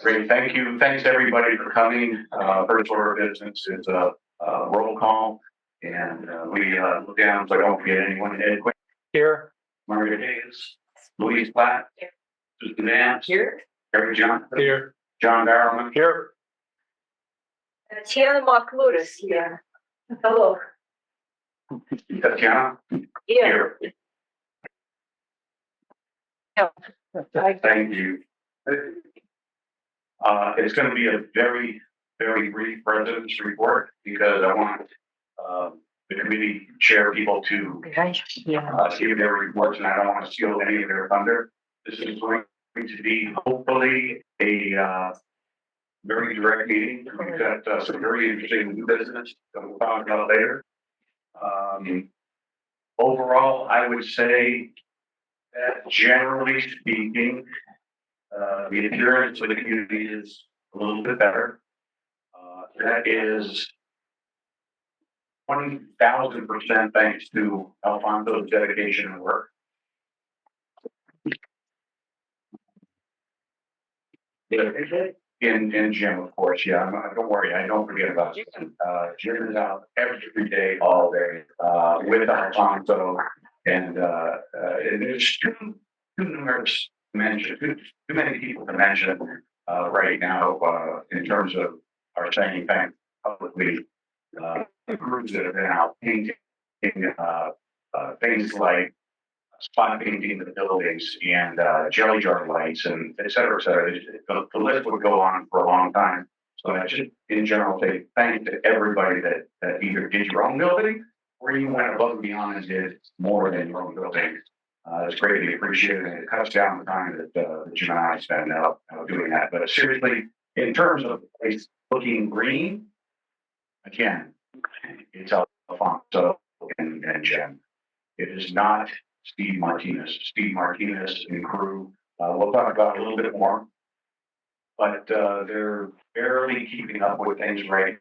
Great, thank you. Thanks everybody for coming. First order of business is a roll call, and we look down so I don't forget anyone. Ed Quick here, Margaret Hayes, Louise Platt, Susan Vance here, Eric Johnson here, John Barrowman here, Tatiana Marklutis here. Hello. Tatiana here. Yeah. Thank you. It's going to be a very, very brief president's report because I want the committee chair people to give their reports, and I don't want to steal any of their thunder. This is going to be hopefully a very direct meeting. We've got some very interesting new business that we'll talk about later. Overall, I would say that generally speaking, the appearance of the community is a little bit better. That is 20,000% thanks to Alfonso's dedication and work. In Jim, of course, yeah. Don't worry, I don't forget about Jim. Jim is out every day, all day, with Alfonso, and there's too numerous to mention, too many people to mention right now in terms of our saying thanks publicly. The groups that have been out painting things like spot painting the buildings and jelly jar lights and et cetera, et cetera. The list would go on for a long time. So I just in general say thank you to everybody that either did your own building or you went above and beyond and did more than your own building. It's greatly appreciated, and it cuts down the time that Jim and I spend out doing that. But seriously, in terms of the place looking green, again, it's Alfonso and Jen. It is not Steve Martinez. Steve Martinez and crew, we'll talk about it a little bit more, but they're barely keeping up with things right.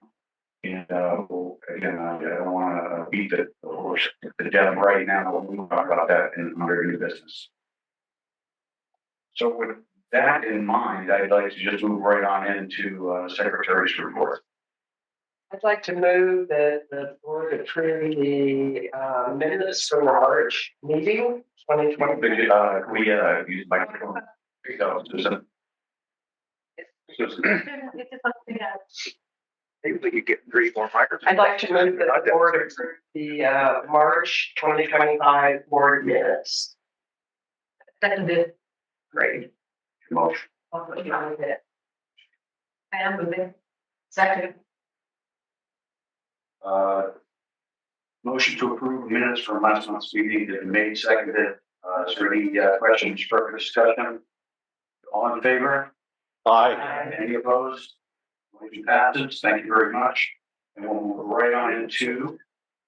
And again, I don't want to beat the horse to death right now. We'll talk about that in under new business. So with that in mind, I'd like to just move right on into Secretary's report. I'd like to move that the board approve the minutes for the March meeting 2020. Can we use microphone? Susan. Maybe we could get 3 more microphones. I'd like to move that the board approve the March 2025 board minutes. Seconded. Great. Motion. I am moving. Second. Motion to approve minutes from last month's meeting that made seconded. Is there any questions for discussion? All in favor? Aye. Any opposed? Motion passes. Thank you very much. And we'll move right on into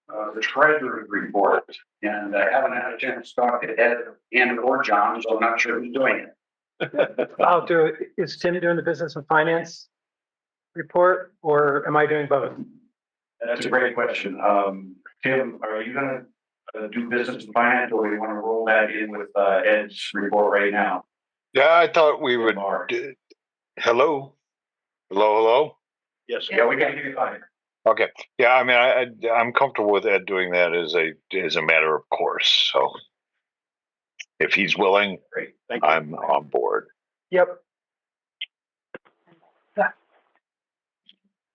the treasurer's report. And I haven't had a chance to talk to Ed and or John, so I'm not sure who's doing it. I'll do it. Is Tim doing the business and finance report, or am I doing both? That's a great question. Tim, are you going to do business and finance, or do you want to roll that in with Ed's report right now? Yeah, I thought we would. Hello? Hello? Yes. Yeah, we can hear you fine. Okay. Yeah, I mean, I'm comfortable with Ed doing that as a matter of course. So if he's willing, great. Thank you. I'm on board. Yep.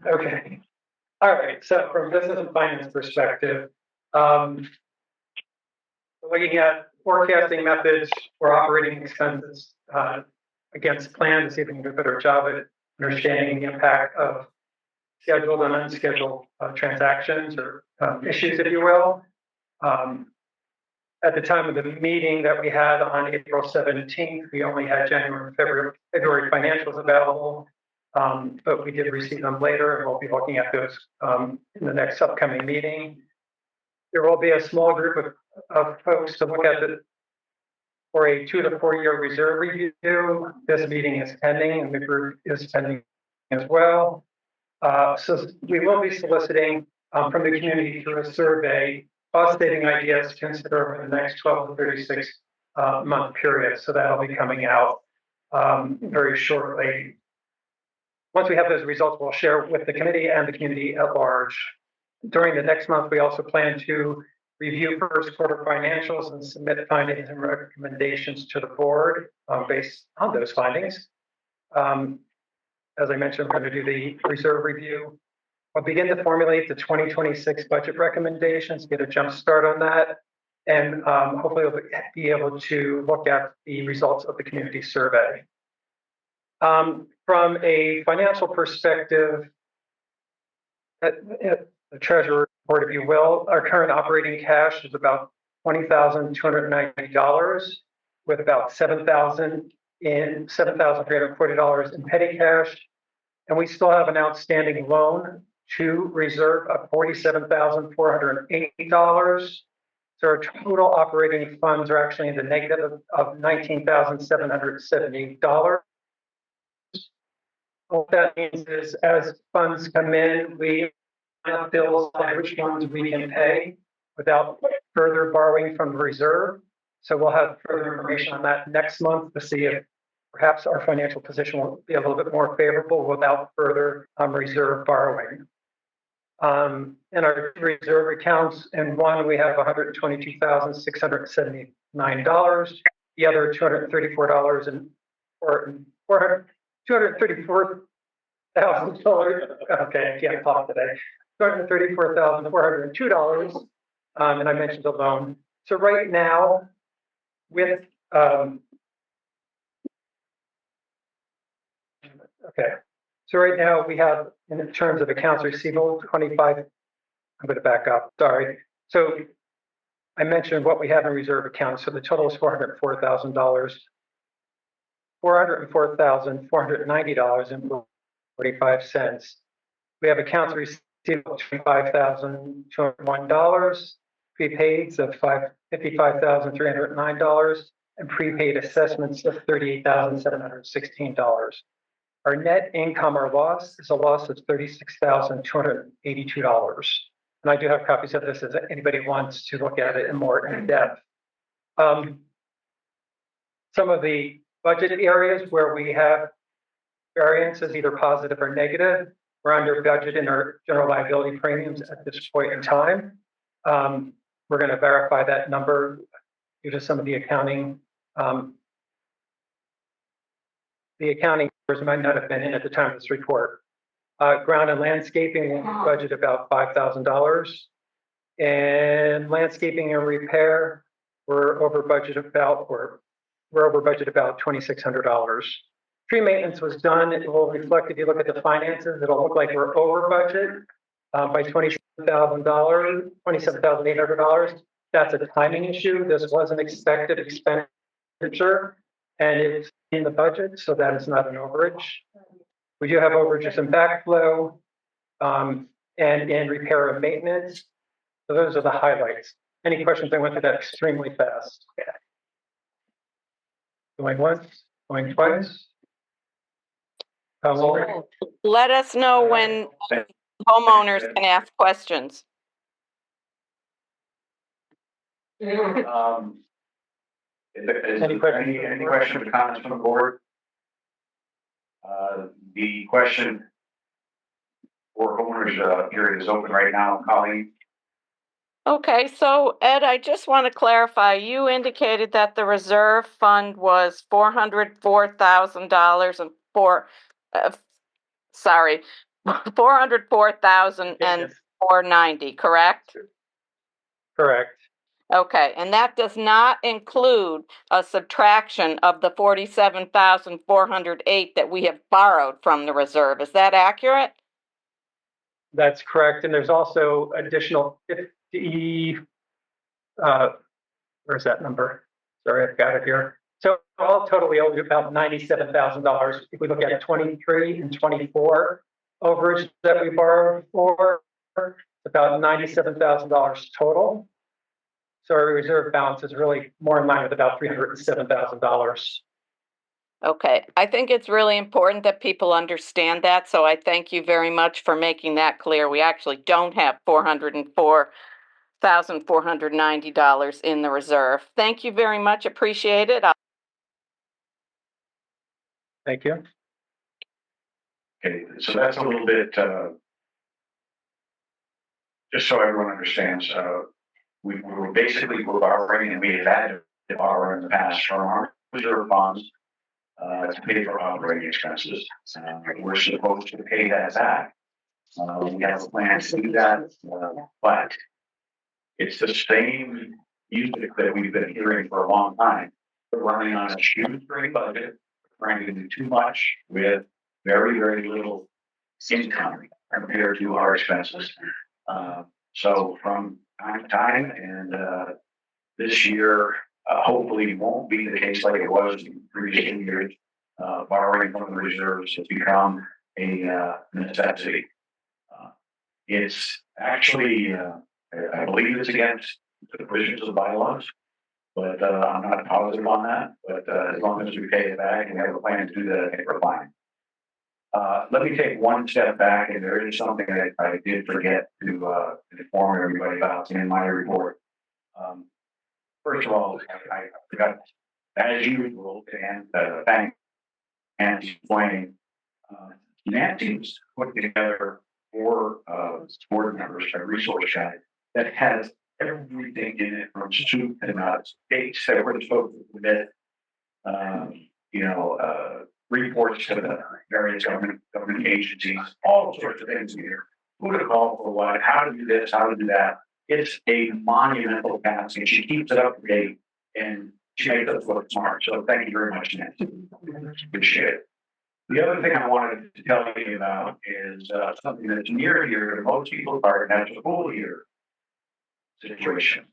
Okay. All right. So from business and finance perspective, looking at forecasting methods for operating expenses against plan to see if we can do a better job at understanding the impact of scheduled and unscheduled transactions or issues, if you will. At the time of the meeting that we had on April 17th, we only had January and February financials available, but we did receive them later, and we'll be looking at those in the next upcoming meeting. There will be a small group of folks to look at for a 2 to 4 year reserve review. This meeting is pending, and the group is pending as well. So we will be soliciting from the community through a survey, stating ideas to consider over the next 12 to 36 month period. So that'll be coming out very shortly. Once we have those results, we'll share with the committee and the community at large. During the next month, we also plan to review first quarter financials and submit findings and recommendations to the board based on those findings. As I mentioned, we're going to do the reserve review. We'll begin to formulate the 2026 budget recommendations, get a jump start on that, and hopefully we'll be able to look at the results of the community survey. From a financial perspective, the treasurer report, if you will, our current operating cash is about $20,290, with about $7,340 in petty cash, and we still have an outstanding loan to reserve of $47,480. So our total operating funds are actually in the negative of $19,770. What that means is, as funds come in, we have bills on which ones we can pay without further borrowing from the reserve. So we'll have further information on that next month to see if perhaps our financial position will be a little bit more favorable without further reserve borrowing. In our reserve accounts, in one we have $122,679. The other $234 and $234,000. Okay, I can't talk today. $234,402. And I mentioned the loan. So right now, with okay. So right now we have, in terms of accounts receivable, 25. I'm going to back up. Sorry. So I mentioned what we have in reserve accounts. So the total is $404,000. $404,490.45. We have accounts receivable of $25,201, prepaids of $55,309, and prepaid assessments of $38,716. Our net income or loss is a loss of $36,282. And I do have copies of this if anybody wants to look at it in more in depth. Some of the budget areas where we have variances, either positive or negative, we're under budget in our general liability premiums at this point in time. We're going to verify that number due to some of the accounting. The accounting numbers might not have been in at the time of this report. Ground and landscaping will budget about $5,000. And landscaping and repair, we're over budget about $2,600. Tree maintenance was done. It will reflect, if you look at the finances, it'll look like we're over budget by $27,800. That's a timing issue. This was an expected expenditure, and it's in the budget, so that is not an overage. We do have overages in backflow and in repair and maintenance. So those are the highlights. Any questions? I went through that extremely fast. Yeah. Going once, going twice. Let us know when homeowners can ask questions. Any questions or comments from the board? The question for homeowners period is open right now, Colleen. Okay, so Ed, I just want to clarify, you indicated that the reserve fund was $404,000 and $404,490, correct? Correct. Okay, and that does not include a subtraction of the $47,408 that we have borrowed from the reserve. Is that accurate? That's correct. And there's also additional 50, where's that number? Sorry, I've got it here. So all total, we owe about $97,000. If we look at 23 and 24 overage that we borrowed for, about $97,000 total. So our reserve balance is really more in line with about $307,000. Okay, I think it's really important that people understand that, so I thank you very much for making that clear. We actually don't have $1,490 in the reserve. Thank you very much. Appreciate it. Thank you. Okay, so that's a little bit, just so everyone understands, we were basically borrowing, and we have had to borrow in the past from our reserve funds to pay for operating expenses. We're supposed to pay that back. We have a plan to do that, but it's the same music that we've been hearing for a long time. We're running on a shoestring budget, trying to do too much with very, very little income compared to our expenses. So from time to time, and this year hopefully won't be the case like it was in previous years. Borrowing from the reserves has become a necessity. It's actually, I believe it's against the provisions of the bylaws, but I'm not positive on that. But as long as we pay it back and we have a plan to do that, I think we're fine. Let me take one step back, and there is something that I did forget to inform everybody about in my report. First of all, I forgot, as usual, and thank Nancy Swain. Nancy's put together 4 board members, a resource guide that has everything in it from soup to nuts, dates that we're supposed to submit, reports to the various government agencies, all sorts of things here. Who to call for what, how to do this, how to do that. It's a monumental task, and she keeps it up to date, and she makes us look smart. So thank you very much, Nancy. Appreciate it. The other thing I wanted to tell you about is something that's near here to most people's heart, and that's a full year situation.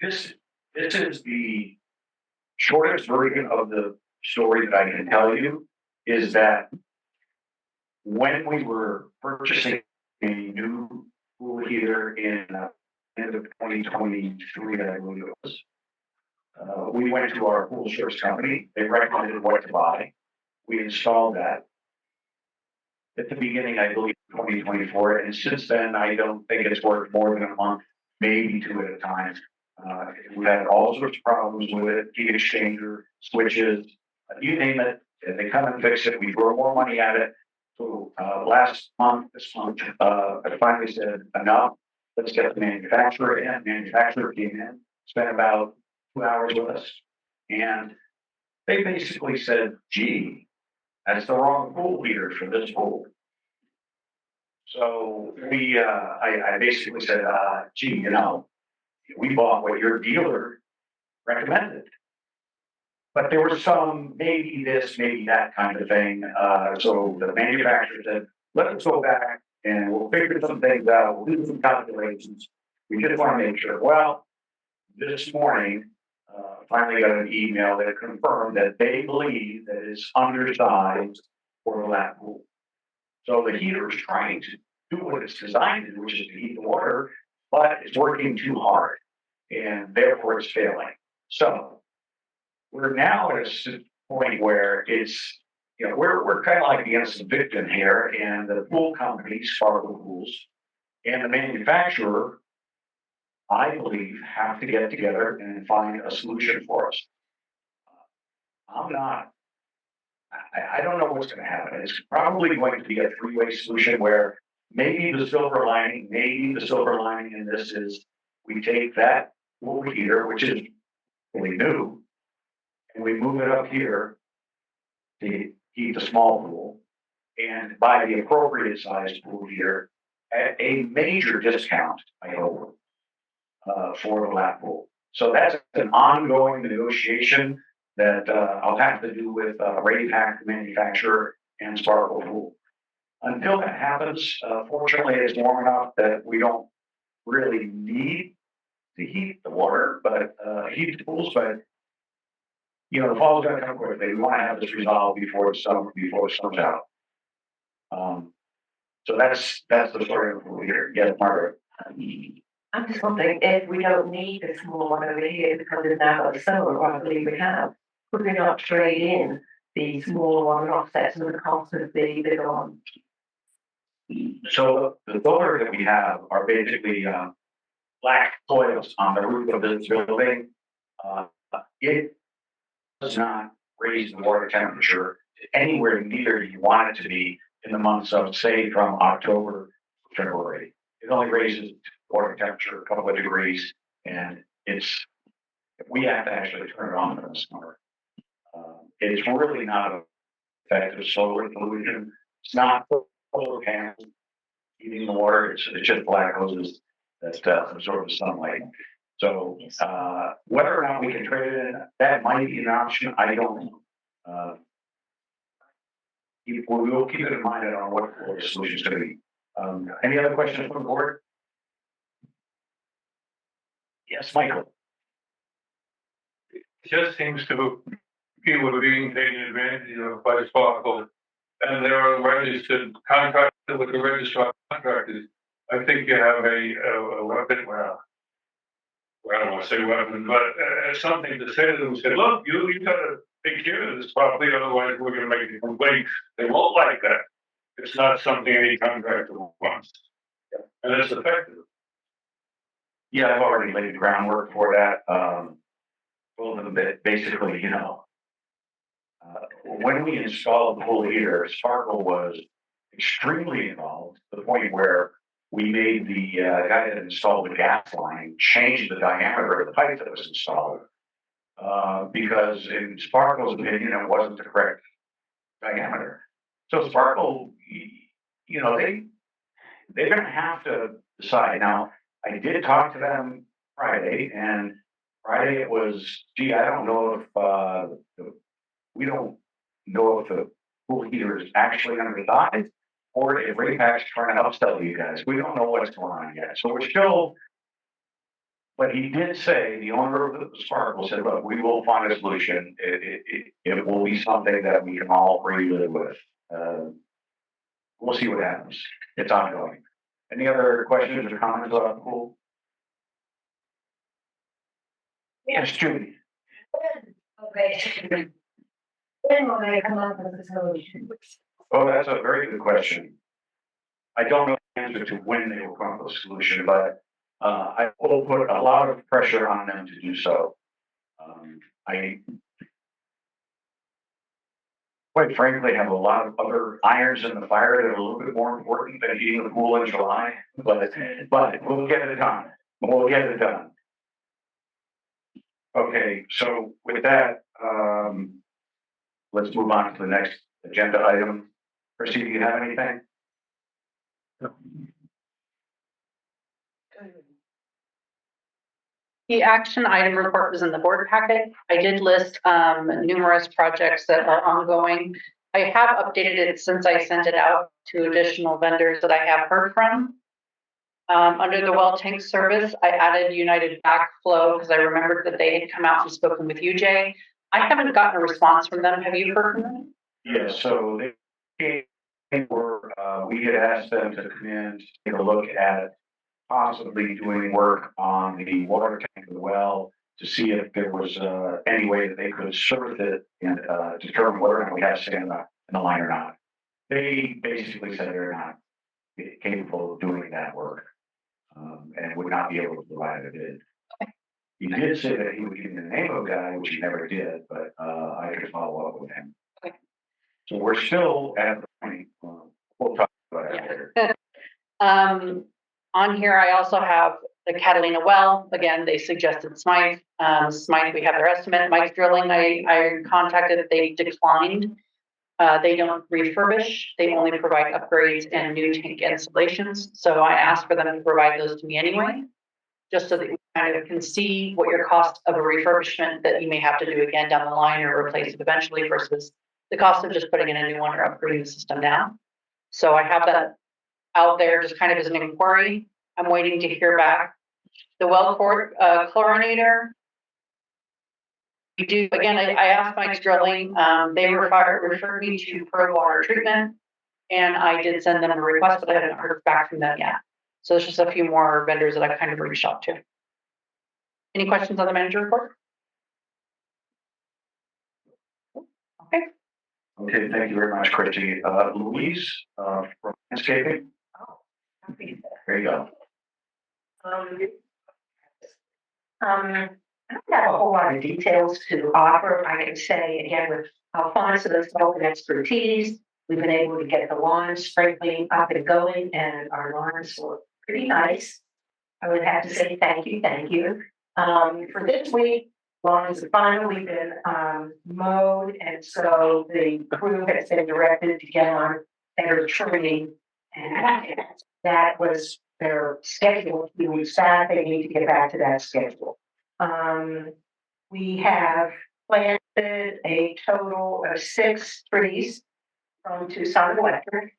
This is the shortest version of the story that I can tell you, is that when we were purchasing a new pool heater in end of 2023, I believe it was, we went to our pool service company. They recommended what to buy. We installed that at the beginning, I believe, 2024. And since then, I don't think it's worked more than a month, maybe 2 at a time. We had all sorts of problems with it, heat exchanger, switches, you name it. They come and fix it. We throw more money at it. So this month, I finally said, enough. Let's get the manufacturer in. Manufacturer came in, spent about 2 hours with us, and they basically said, gee, that's the wrong pool heater for this pool. So I basically said, gee, we bought what your dealer recommended. But there was some maybe this, maybe that kind of thing. So the manufacturer said, let's go back and we'll figure some things out. We'll do some calculations. We just want to make sure. Well, this morning, finally got an email that confirmed that they believe that it's undersized for the lap pool. So the heater is trying to do what it's designed to do, which is to heat the water, but it's working too hard, and therefore it's failing. So we're now at a point where it's, we're kind of like the innocent victim here, and the pool companies, Sparkle Pools, and the manufacturer, I believe, have to get together and find a solution for us. I don't know what's going to happen. It's probably going to be a 3-way solution where maybe the silver lining in this is we take that pool heater, which is really new, and we move it up here to heat the small pool and buy the appropriate sized pool heater at a major discount, I hope, for the lap pool. So that's an ongoing negotiation that I'll have to do with Raypack, the manufacturer, and Sparkle Pool. Until that happens, fortunately, it's warm enough that we don't really need to heat the water, but heat the pools. But the fall's going to come quickly. We want to have this resolved before the summer's out. So that's the story of the pool here. Yes, Margaret. I'm just wondering if we don't need a small one over here because there's now a solar, or I believe we have. Could we not trade in the smaller one and offset some of the cost of the bigger one? So the solar that we have are basically, black soils on the roof of this building. It does not raise the water temperature anywhere near you want it to be in the months of, say, from October to February. It only raises water temperature a couple of degrees, and we have to actually turn it on in the summer. It's really not an effective solar solution. It's not solar panels heating the water. It's just black hoses that absorb the sunlight. So whether or not we can trade it in, that might be an option. I don't know. We'll keep it in mind. I don't know what the solution's going to be. Any other questions from the board? Yes, Michael. It just seems to people are being taken advantage of by Sparkle, and there are registered contractors with the registered contractors. I think you have a weapon. Well, I don't want to say weapon, but something to say to them. Say, look, you got to take care of this properly, otherwise we're going to make a complaint. They won't like that. It's not something any contractor wants, and it's effective. Yeah, I've already laid the groundwork for that. Told them that basically, when we installed the pool heater, Sparkle was extremely involved to the point where we made the guy that installed the gas line change the diameter of the pipe that was installed because, in Sparkle's opinion, it wasn't the correct diameter. So Sparkle, they're going to have to decide. Now, I did talk to them Friday, and Friday it was, gee, I don't know if we don't know if the pool heater is actually undersized or if Raypac's trying to upsell you guys. We don't know what's going on yet. So we're still, but he did say, the owner of the Sparkle said, look, we will find a solution. It will be something that we can all agree live with. We'll see what happens. It's ongoing. Any other questions or comments about the pool? Yes, Judy. Okay. When will they come up with a solution? Oh, that's a very good question. I don't know the answer to when they will come up with a solution, but I will put a lot of pressure on them to do so. I, quite frankly, have a lot of other irons in the fire that are a little bit more important than heating the pool in July, but we'll get it done. We'll get it done. Okay, so with that, let's move on to the next agenda item. Chrissy, do you have anything? The action item report was in the board packet. I did list numerous projects that are ongoing. I have updated it since I sent it out to additional vendors that I have heard from. Under the well tank service, I added United Backflow because I remembered that they had come out and spoken with you, Jay. I haven't gotten a response from them. Have you heard from them? Yes, so we had asked them to come in, to take a look at possibly doing work on the water tank of the well to see if there was any way that they could service it and determine whether or not we have sand in the line or not. They basically said they're not capable of doing that work and would not be able to provide a bid. He did say that he would give me the name of the guy, which he never did, but I could follow up with him. Okay. So we're still at the point, we'll talk about it later. On here, I also have the Catalina well. Again, they suggested Smythe. Smythe, we have their estimate. Mike's Drilling, I contacted, they declined. They don't refurbish. They only provide upgrades and new tank installations. So I asked for them to provide those to me anyway, just so that you kind of can see what your cost of a refurbishment that you may have to do again down the line or replace it eventually versus the cost of just putting in a new one or upgrading the system now. So I have that out there just kind of as an inquiry. I'm waiting to hear back. The well port chlorinator. We do, again, I asked Mike's Drilling, they referred me to Pro Water Treatment, and I did send them a request, but I haven't heard back from them yet. So there's just a few more vendors that I've kind of reached out to. Any questions on the manager report? Okay. Okay, thank you very much, Christy. Louise, from landscaping. There you go. I don't have a whole lot of details to offer. I can say again with Alfonso's help and expertise, we've been able to get the lawn sprinkling up and going, and our lawns look pretty nice. I would have to say thank you, thank you. For this week, lawns have finally been mowed, and so the crew has been directed to get on better trimming, and that was their schedule a few weeks back. They need to get back to that schedule. We have planted a total of 6 trees from Tucson Electric.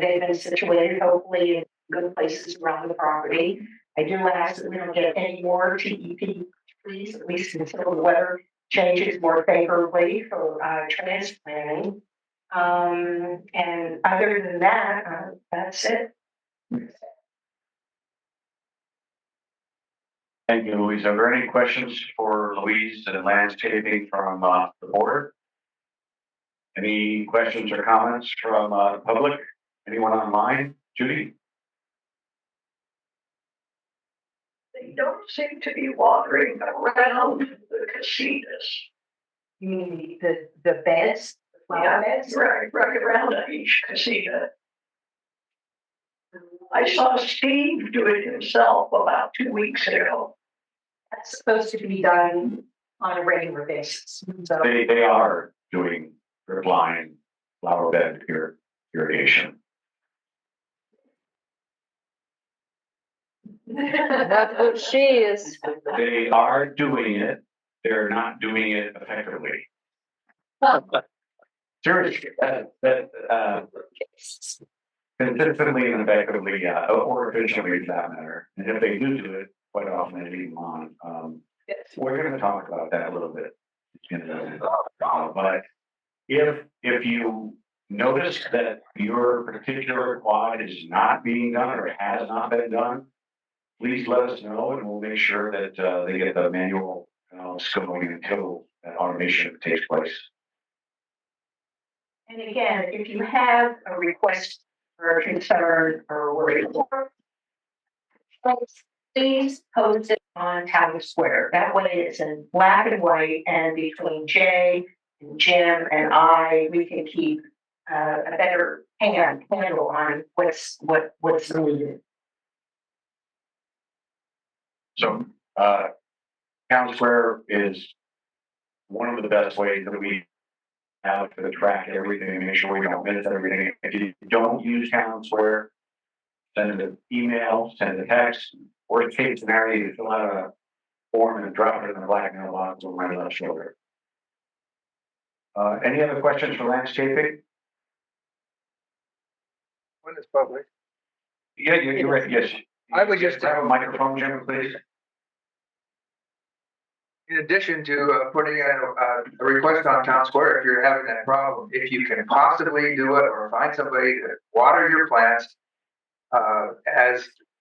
They've been situated hopefully in good places around the property. I do ask that we don't get any more TEP trees, at least until the weather changes more favorably for transplanting. And other than that, that's it. Thank you, Louise. Are there any questions for Louise and landscaping from the board? Any questions or comments from the public? Anyone online? Judy? They don't seem to be watering around the casitas. You mean the beds? Yeah, beds? Right around each casita. I saw Steve do it himself about 2 weeks ago. That's supposed to be done on a regular basis. So They are doing drip line, flower bed irrigation. That's what she is. They are doing it. They're not doing it effectively. Seriously, consistently and effectively, or efficiently for that matter. And if they do it, quite often they leave them on. We're going to talk about that a little bit. But if you notice that your particular quad is not being done or has not been done, please let us know and we'll make sure that they get the manual going until that automation takes place. And again, if you have a request or a concern or worry, please post it on Town Square. That way it's in black and white, and between Jay and Jim and I, we can keep a better handle on what's needed. So Town Square is one of the best ways that we have to track everything, make sure we don't miss everything. If you don't use Town Square, send an email, send a text. Worst case scenario, you fill out a form and drop it in the black mailbox on my left shoulder. Any other questions for landscaping? When it's public. Yeah, you're right. Yes. I would just have a microphone, Jim, please. In addition to putting in a request on Town Square, if you're having that problem, if you can possibly do it or find somebody to water your plants,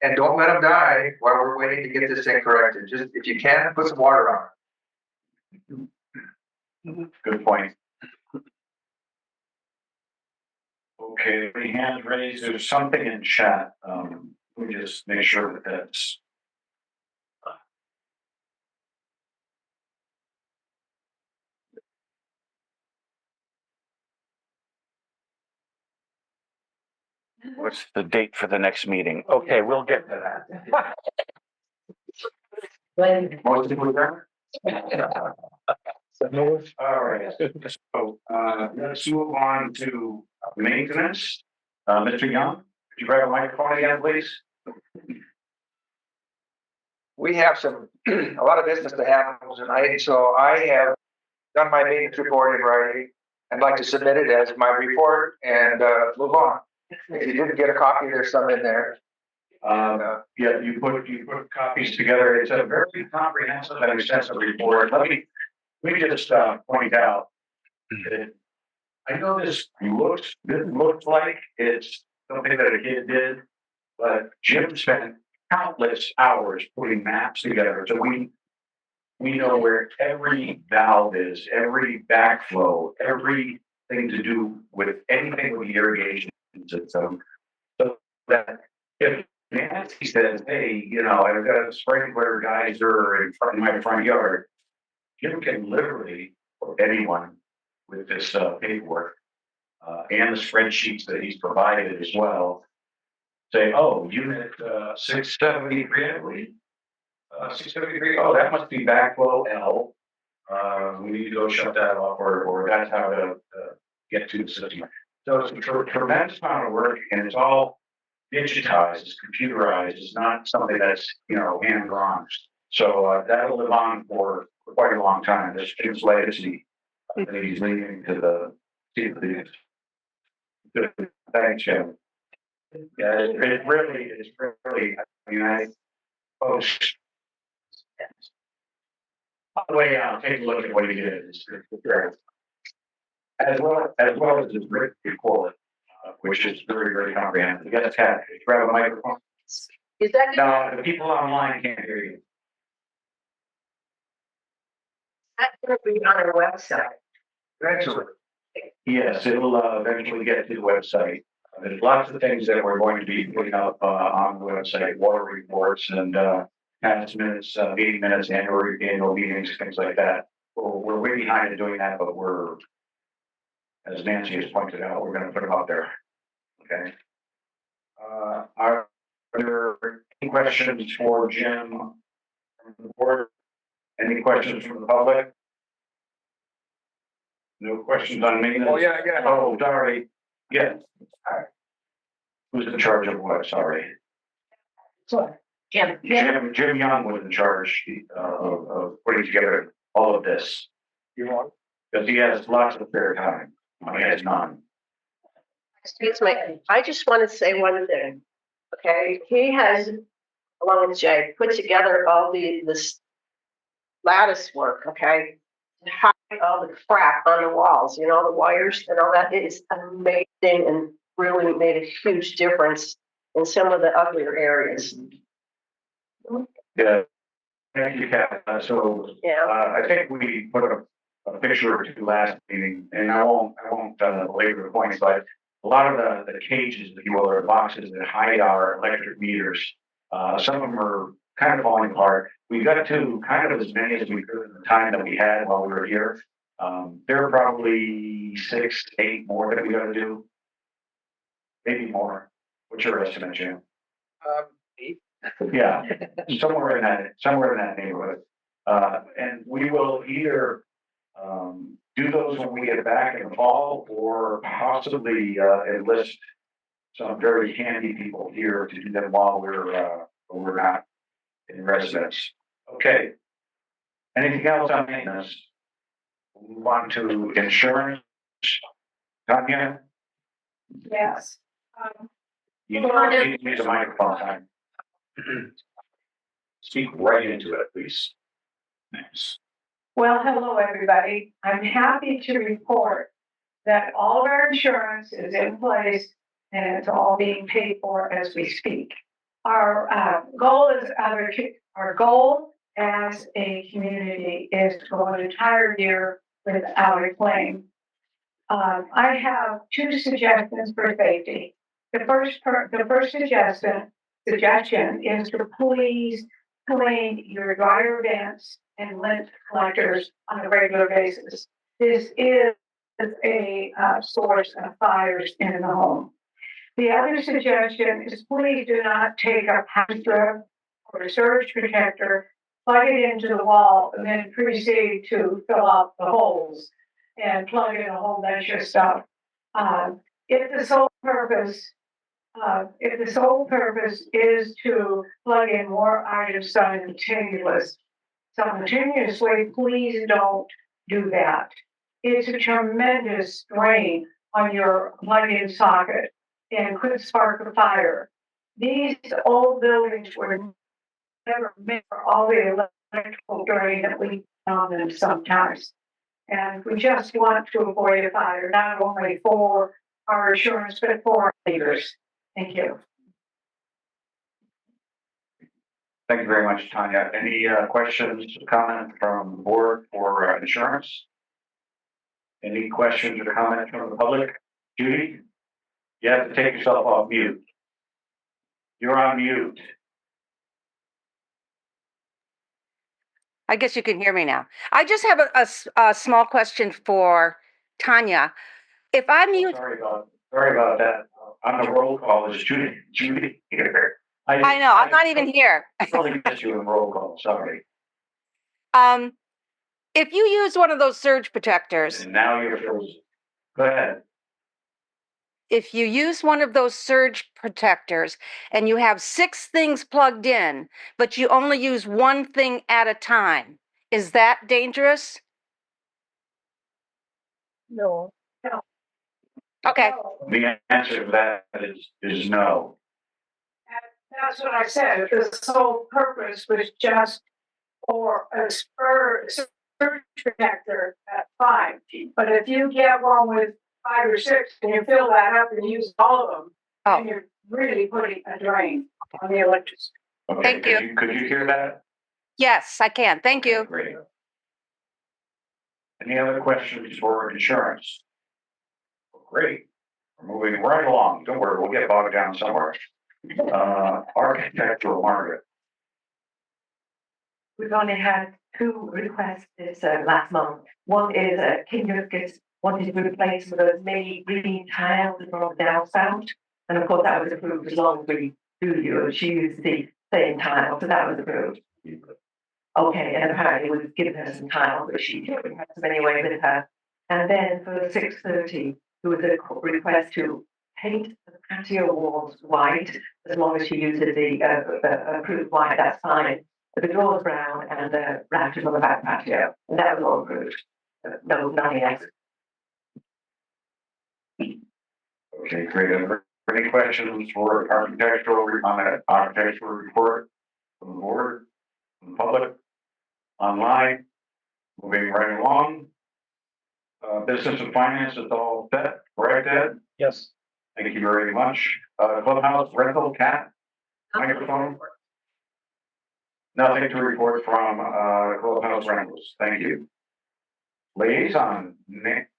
and don't let them die while we're waiting to get this thing corrected. Just if you can, put some water on it. Good point. Okay, the hands raised. There's something in chat. Let me just make sure that that's. What's the date for the next meeting? Okay, we'll get to that. Most people there? All right, so let's move on to maintenance. Mr. Young, could you grab a microphone again, please? We have a lot of business to handle tonight, so I have done my maintenance report in writing. I'd like to submit it as my report and move on. If you didn't get a copy, there's some in there. Yeah, you put copies together. It's a very comprehensive and extensive report. Let me just point out that I know this looks like it's something that a kid did, but Jim spent countless hours putting maps together. So we know where every valve is, every backflow, everything to do with anything with the irrigation system, so that If Nancy says, hey, you know, I've got a sprinkler geyser in front of my front yard, Jim can literally, or anyone with this paperwork and the spreadsheets that he's provided as well, say, oh, unit 673, I believe. 673, oh, that must be backflow L. We need to go shut that off, or that's how to get to the system. So it's a tremendous amount of work, and it's all digitized, it's computerized, it's not something that's, you know, hand drawn. So that'll live on for quite a long time. This Jim's legacy that he's leaving to the thanks, Jim. Yeah, it's really, I mean, folks, on the way out, take a look at what he did. It's great. As well as his written report, which is very, very comprehensive. You guys have, grab a microphone. Is that? No, the people online can't hear you. That's gonna be on our website. Eventually. Yes, it'll eventually get to the website. There's lots of things that we're going to be putting up on the website, water reports and past minutes, meeting minutes, annual meetings, things like that. We're way behind in doing that, but we're, as Nancy has pointed out, we're going to put them up there. Okay. Are there any questions for Jim from the board? Any questions from the public? No questions on me? Oh, yeah, yeah. Oh, sorry. Yeah. All right. Who's in charge of what? Sorry. Sorry. Jim. Jim Young was in charge of putting together all of this. You want? Because he has lots of spare time. He has none. Excuse me, I just want to say one thing, okay? He has, along with Jay, put together all this lattice work, okay? To hide all the crap on the walls, you know, the wires and all that. It is amazing and really made a huge difference in some of the uglier areas. Yeah. Thank you, Kat. Yeah. I think we put a picture or two last meeting, and I won't belabor the points, but a lot of the cages, if you will, or boxes that hide our electric meters, some of them are kind of falling apart. We got to kind of as many as we could in the time that we had while we were here. There are probably 6, 8 more that we got to do, maybe more. What's your estimate, Jim? 8. Yeah, somewhere in that neighborhood. And we will either do those when we get back in the fall, or possibly enlist some very handy people here to do them while we're not in residence. Okay. Anything else on maintenance? Move on to insurance. Tanya, Yes. you need a microphone time. Speak right into it, please. Thanks. Well, hello, everybody. I'm happy to report that all of our insurance is in place and it's all being paid for as we speak. Our goal as a community is to go an entire year without a claim. I have 2 suggestions for safety. The first suggestion is to please clean your dryer vents and lint collectors on a regular basis. This is a source of fires in the home. The other suggestion is please do not take a power strip or a surge protector, plug it into the wall, and then proceed to fill out the holes and plug in a whole bunch of stuff. If the sole purpose is to plug in more items simultaneously, please don't do that. It's a tremendous strain on your plug-in socket and could spark a fire. These old buildings were never meant for all the electrical drain that we found them sometimes. And we just want to avoid a fire, not only for our insurance, but for our neighbors. Thank you. Thank you very much, Tanya. Any questions or comment from the board for insurance? Any questions or comments from the public? Judy, you have to take yourself off mute. You're on mute. I guess you can hear me now. I just have a small question for Tanya. If I'm mute, Sorry about that. On the roll call is Judy here. I know, I'm not even here. I only get you in roll call, sorry. If you use one of those surge protectors, And now you're frozen. Go ahead. if you use one of those surge protectors and you have 6 things plugged in, but you only use one thing at a time, is that dangerous? No. Okay. The answer to that is no. That's what I said. The sole purpose was just for a surge protector at 5. But if you get one with 5 or 6 and you fill that up and use all of them, then you're really putting a drain on the electricity. Okay, Thank you. Could you hear that? Yes, I can. Thank you. Great. Any other questions for insurance? Great. We're moving right along. Don't worry, we'll get bogged down somewhere. Architectural, Margaret. We've only had 2 requests this last month. One is King Lucas wanted to replace some of those many green tiles that were on the downspout. And of course, that was approved as long as we do you, and she used the same tile, so that was approved. Okay, and apparently we've given her some tiles, but she had some anyway with her. And then for 6:30, there was a request to paint the patio walls white, as long as she uses the approved white, that's fine. But the doors brown and the rafters on the back patio, and that was all approved. No, nothing else. Okay, great. Any questions for architectural report from the board, from the public, online? Moving right along. Business and finance is all set, right, Ed? Yes. Thank you very much. Clubhouse rental cat microphone. Nothing to report from Clubhouse rentals. Thank you. Liaison, Nick.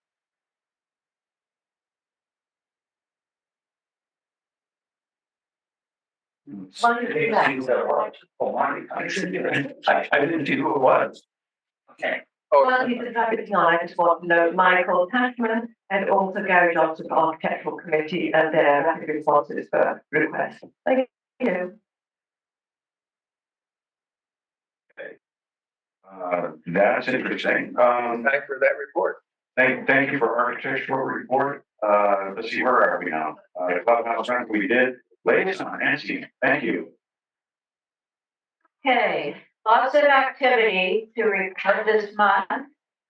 I didn't see who it was. Okay. Well, he's decided on. I just want to know Michael Tashman and also Gary Johnson, Architectural Committee, and their rapid responses for requests. Thank you. That's interesting. Thank for that report. Thank you for architectural report. Let's see, where are we now? The clubhouse rent we did. Ladies on Nancy, thank you. Okay, lots of activity to report this month.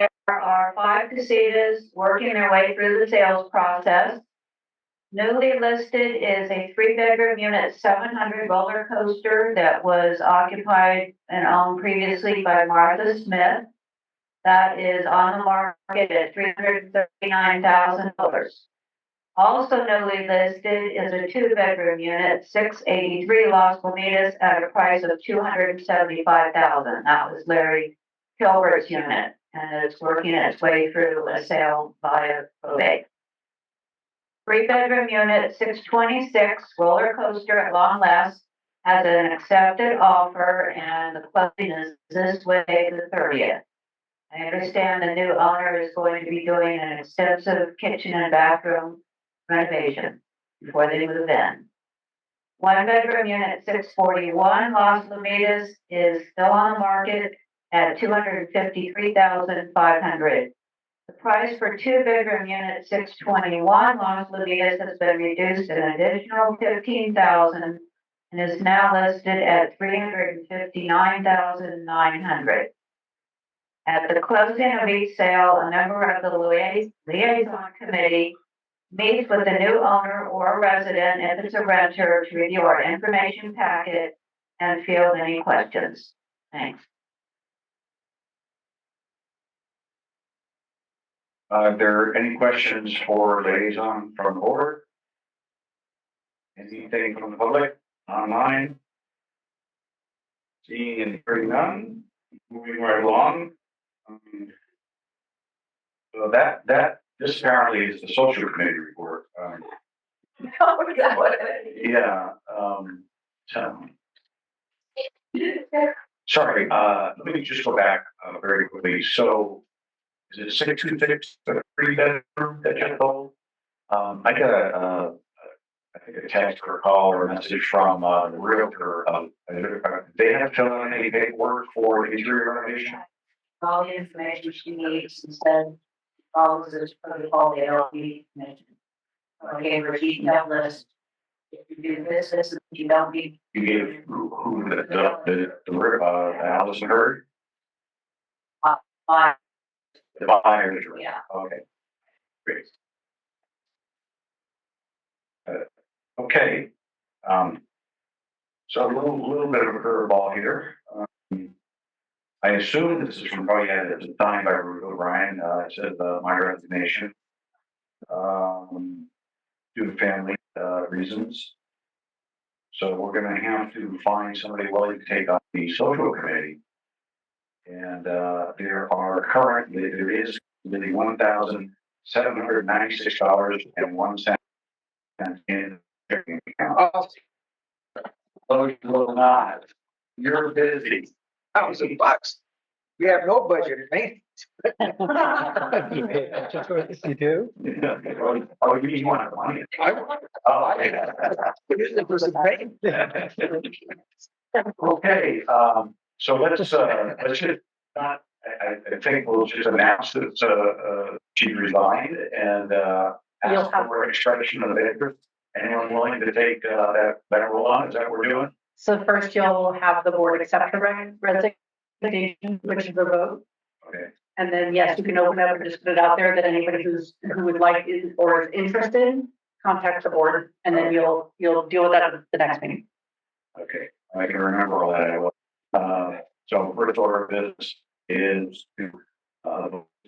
There are 5 casitas working their way through the sales process. Newly listed is a 3-bedroom unit, 700 roller coaster that was occupied and owned previously by Martha Smith. That is on the market at $339,000. Also newly listed is a 2-bedroom unit, 683 Las Lomitas, at a price of $275,000. That was Larry Kilbert's unit, and it's working its way through a sale via probate. 3-bedroom unit, 626 roller coaster at long last, has an accepted offer, and the closing is this way, the 30th. I understand the new owner is going to be doing an extensive kitchen and bathroom renovation before they move in. 1-bedroom unit, 641 Las Lomitas, is still on the market at $253,500. The price for 2-bedroom unit, 621 Las Lomitas, has been reduced an additional $15,000 and is now listed at $359,900. At the closing of each sale, a member of the liaison committee meets with the new owner or resident, if it's a renter, to review our information packet and field any questions. Thanks. Are there any questions for liaison from the board? Anything from the public, online? Seeing and hearing none, moving right along. So this apparently is the social committee report. Yeah, So. Sorry, let me just go back very quickly. So is it 626, the 3-bedroom that you told? I got I think a text or a call or a message from the realtor. They have to fill out any paperwork for interior renovation? All the information she needs and said, all of this protocol, the LP information. I gave her a detailed list. If you do this, if you don't need. You gave who Allison Heard? Uh, The buyer. Yeah. Okay. Great. Okay. So a little bit of a curveball here. I assume this is from, oh yeah, it's signed by Ruth O'Brien. It says my resignation. Due to family reasons. So we're gonna have to find somebody willing to take on the social committee. And there are currently, there is really $1,796.01 in checking account. Oh, will not. You're busy. $1,000. We have no budget, man. You do? Oh, you want money? Oh, yeah. It was a pain. Okay, so let's just not, I think we'll just announce that, she resigned and, ask for an expression of interest. Anyone willing to take, that role on? Is that what we're doing? So first you'll have the board accept her resignation, which is the vote. Okay. And then, yes, you can open up and just put it out there that anybody who would like or is interested, contact the board, and then you'll deal with that at the next meeting. Okay, I can remember all that. So first order of business is to,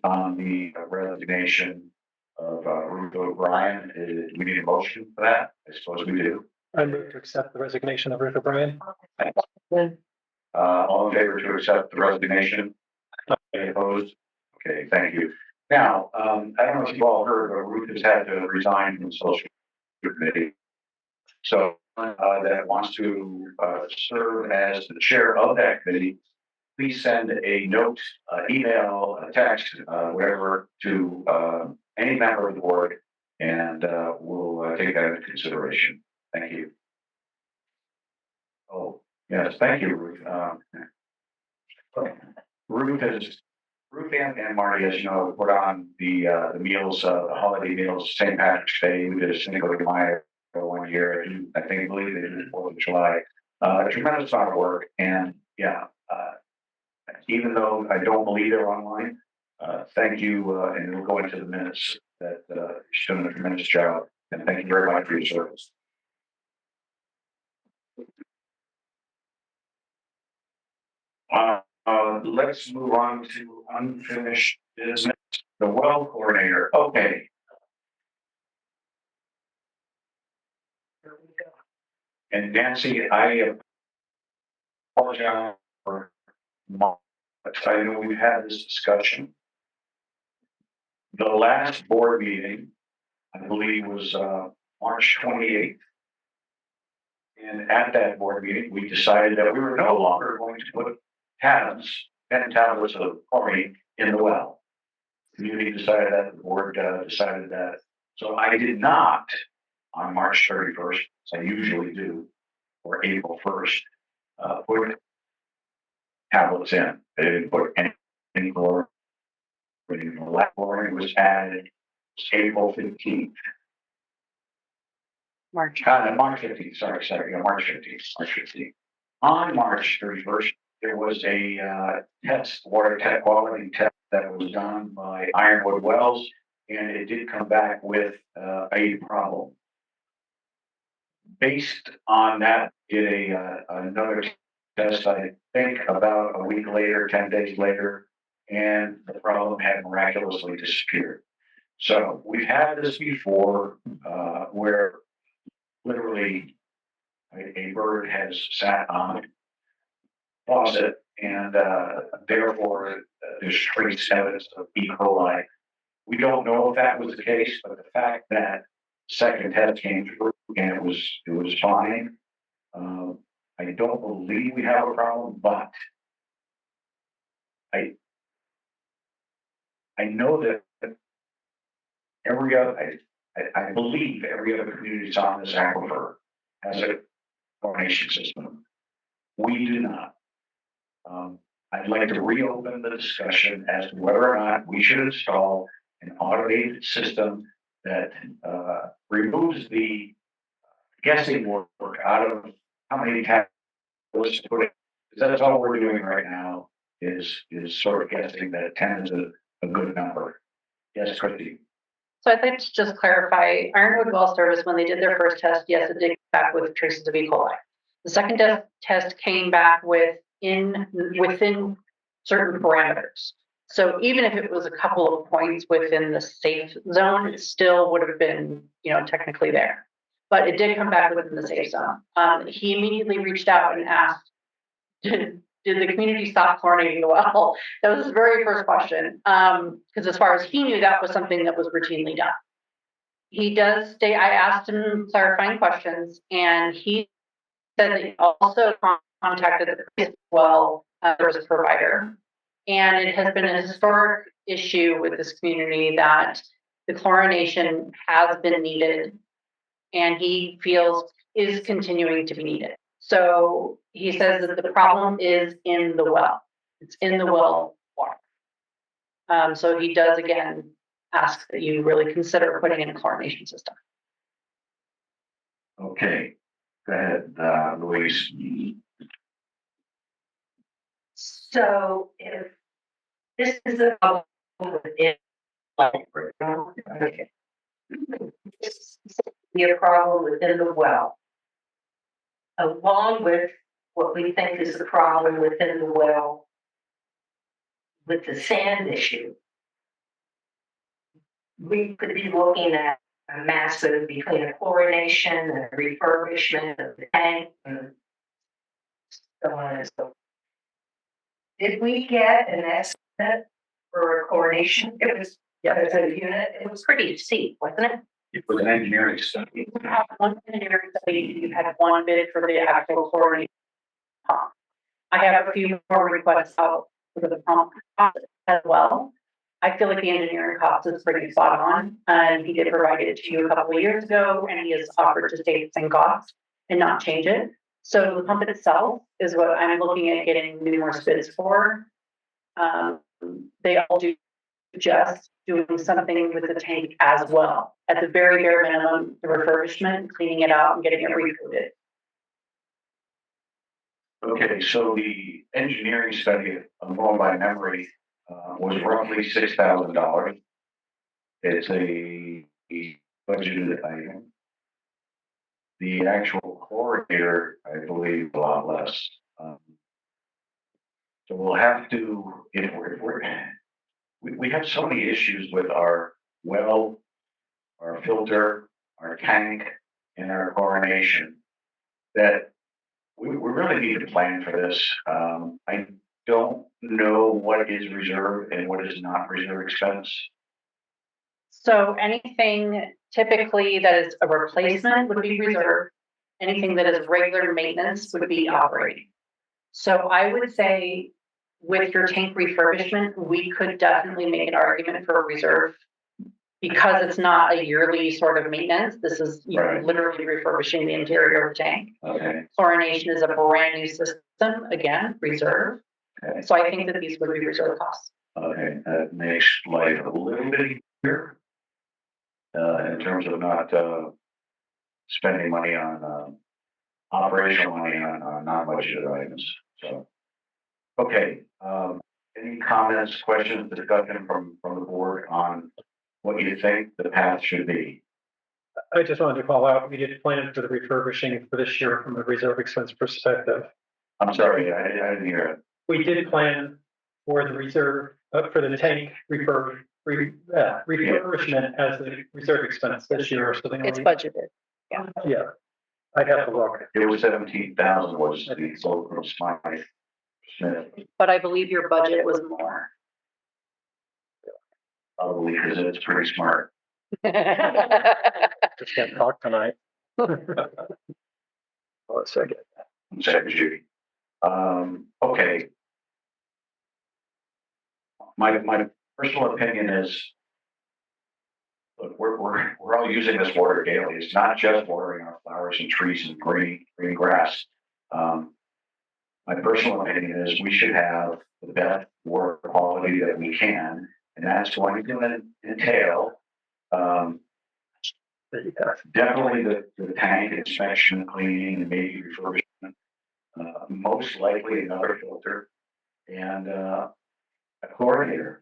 on the resignation of, Ruth O'Brien. Do we need a motion for that? I suppose we do. I move to accept the resignation of Ruth O'Brien. All in favor to accept the resignation? Any opposed? Okay, thank you. Now, I don't know if you've all heard, but Ruth has had to resign from the social committee. So, that wants to, serve as the chair of that committee, please send a note, email, a text, whatever, to, any member of the board, and, we'll, take that into consideration. Thank you. Oh, yes, thank you, Ruth. Ruth and Marty, as you know, put on the meals, the holiday meals, St. Patrick's Day. We did a Cinco de Mayo 1 year. I think, believe they did the 4th of July. Tremendous amount of work. And yeah, even though I don't believe they're online, thank you. And we'll go into the minutes that she's done a tremendous job. And thank you very much for your service. Let's move on to unfinished business. The well coordinator. Okay. And Nancy, I apologize for I know we've had this discussion. The last board meeting, I believe, was March 28th. And at that board meeting, we decided that we were no longer going to put 10 tablets of chlorine in the well. The community decided that, the board decided that. So I did not, on March 31st, as I usually do, or April 1st, put tablets in. I didn't put any chlorine. The last chlorine was added April 15th. March. March 15th, sorry, March 15th. On March 31st, there was a water quality test that was done by Ironwood Wells, and it did come back with a problem. Based on that, did another test, I think about a week later, 10 days later, and the problem had miraculously disappeared. So we've had this before, where literally a bird has sat on a faucet, and therefore there's trace evidence of E. coli. We don't know if that was the case, but the fact that second test came through and it was fine, I don't believe we have a problem, but I know that every other, I believe every other community that's on this aquifer has a chlorination system. We do not. I'd like to reopen the discussion as to whether or not we should install an automated system that removes the guessing work out of how many times to put it. That's all we're doing right now is sort of guessing that 10 is a good number. Yes, Christie. So I'd like to just clarify, Ironwood Well Service, when they did their first test, yes, it did come back with traces of E. coli. The second test came back within certain parameters. So even if it was a couple of points within the safe zone, it still would have been, technically there. But it did come back within the safe zone. He immediately reached out and asked, did the community stop chlorinating the well? That was his very first question. Because as far as he knew, that was something that was routinely done. He does stay, I asked him clarifying questions, and he said that he also contacted the previous well service provider. And it has been a historic issue with this community that the chlorination has been needed, and he feels is continuing to be needed. So he says that the problem is in the well. It's in the well water. So he does again ask that you really consider putting in a chlorination system. Okay, go ahead, Louise. So if this is a problem within, okay. This is a problem within the well, along with what we think is the problem within the well with the sand issue. We could be looking at a massive between a chlorination and a refurbishment of the tank and so on and so forth. Did we get an estimate for a chlorination? It was, as a unit, it was pretty steep, wasn't it? It was an engineering study. You have one engineering study, you had one bid for the actual chlorination pump. I have a few more requests out for the pump as well. I feel like the engineering cost is pretty spot on, and he did provide it to you a couple of years ago, and he has offered to stay the same cost and not change it. So the pump itself is what I'm looking at getting numerous bids for. They all do just doing something with the tank as well. At the very bare minimum, the refurbishment, cleaning it out and getting it recoated. Okay, so the engineering study, I'm going by memory, was roughly $6,000. It's a budgeted item. The actual chlorinator, I believe, a lot less. So we'll have to, we have so many issues with our well, our filter, our tank, and our chlorination that we really need to plan for this. I don't know what is reserve and what is not reserve expense. So anything typically that is a replacement would be reserved. Anything that is regular maintenance would be operating. So I would say with your tank refurbishment, we could definitely make an argument for a reserve because it's not a yearly sort of maintenance. This is literally refurbishing the interior of the tank. Okay. Chlorination is a brand new system, again, reserve. Okay. So I think that these would be reserve costs. Okay, that makes life a little bit easier in terms of not spending money on operational money on non-budgeted items. So, okay, any comments, questions, discussion from the board on what you think the path should be? I just wanted to call out, we did plan for the refurbishing for this year from a reserve expense perspective. I'm sorry, I didn't hear it. We did plan for the reserve, for the tank refurbishment as the reserve expense this year. So It's budgeted. Yeah, I'd have to look. It was 17,000 was the vote from Smith. But I believe your budget was more. Probably because it's pretty smart. Just can't talk tonight. Oh, a second. Second, Judy. Okay. My personal opinion is, look, we're all using this water daily. It's not just watering our flowers and trees and green grass. My personal opinion is we should have the best water quality that we can, and that's going to entail definitely the tank inspection, cleaning, and maybe refurbishment. Most likely another filter and a chlorinator.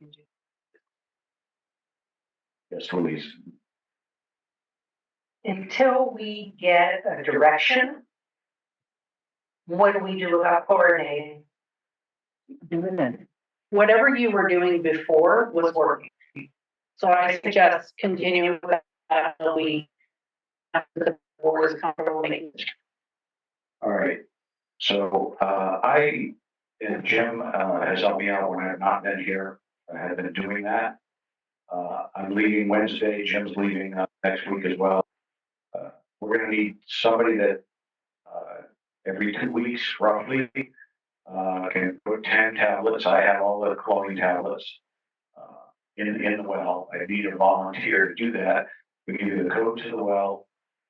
Yes, Louise. Until we get a direction, what do we do about coordinating? Whatever you were doing before was working. So I suggest continuing with that until the board is comfortable making. All right. So and Jim has helped me out when I've not been here. I have been doing that. I'm leaving Wednesday. Jim's leaving next week as well. We're going to need somebody that every 2 weeks, roughly, can put 10 tablets. I have all the chlorine tablets in the well. I need a volunteer to do that. We give you the code to the well.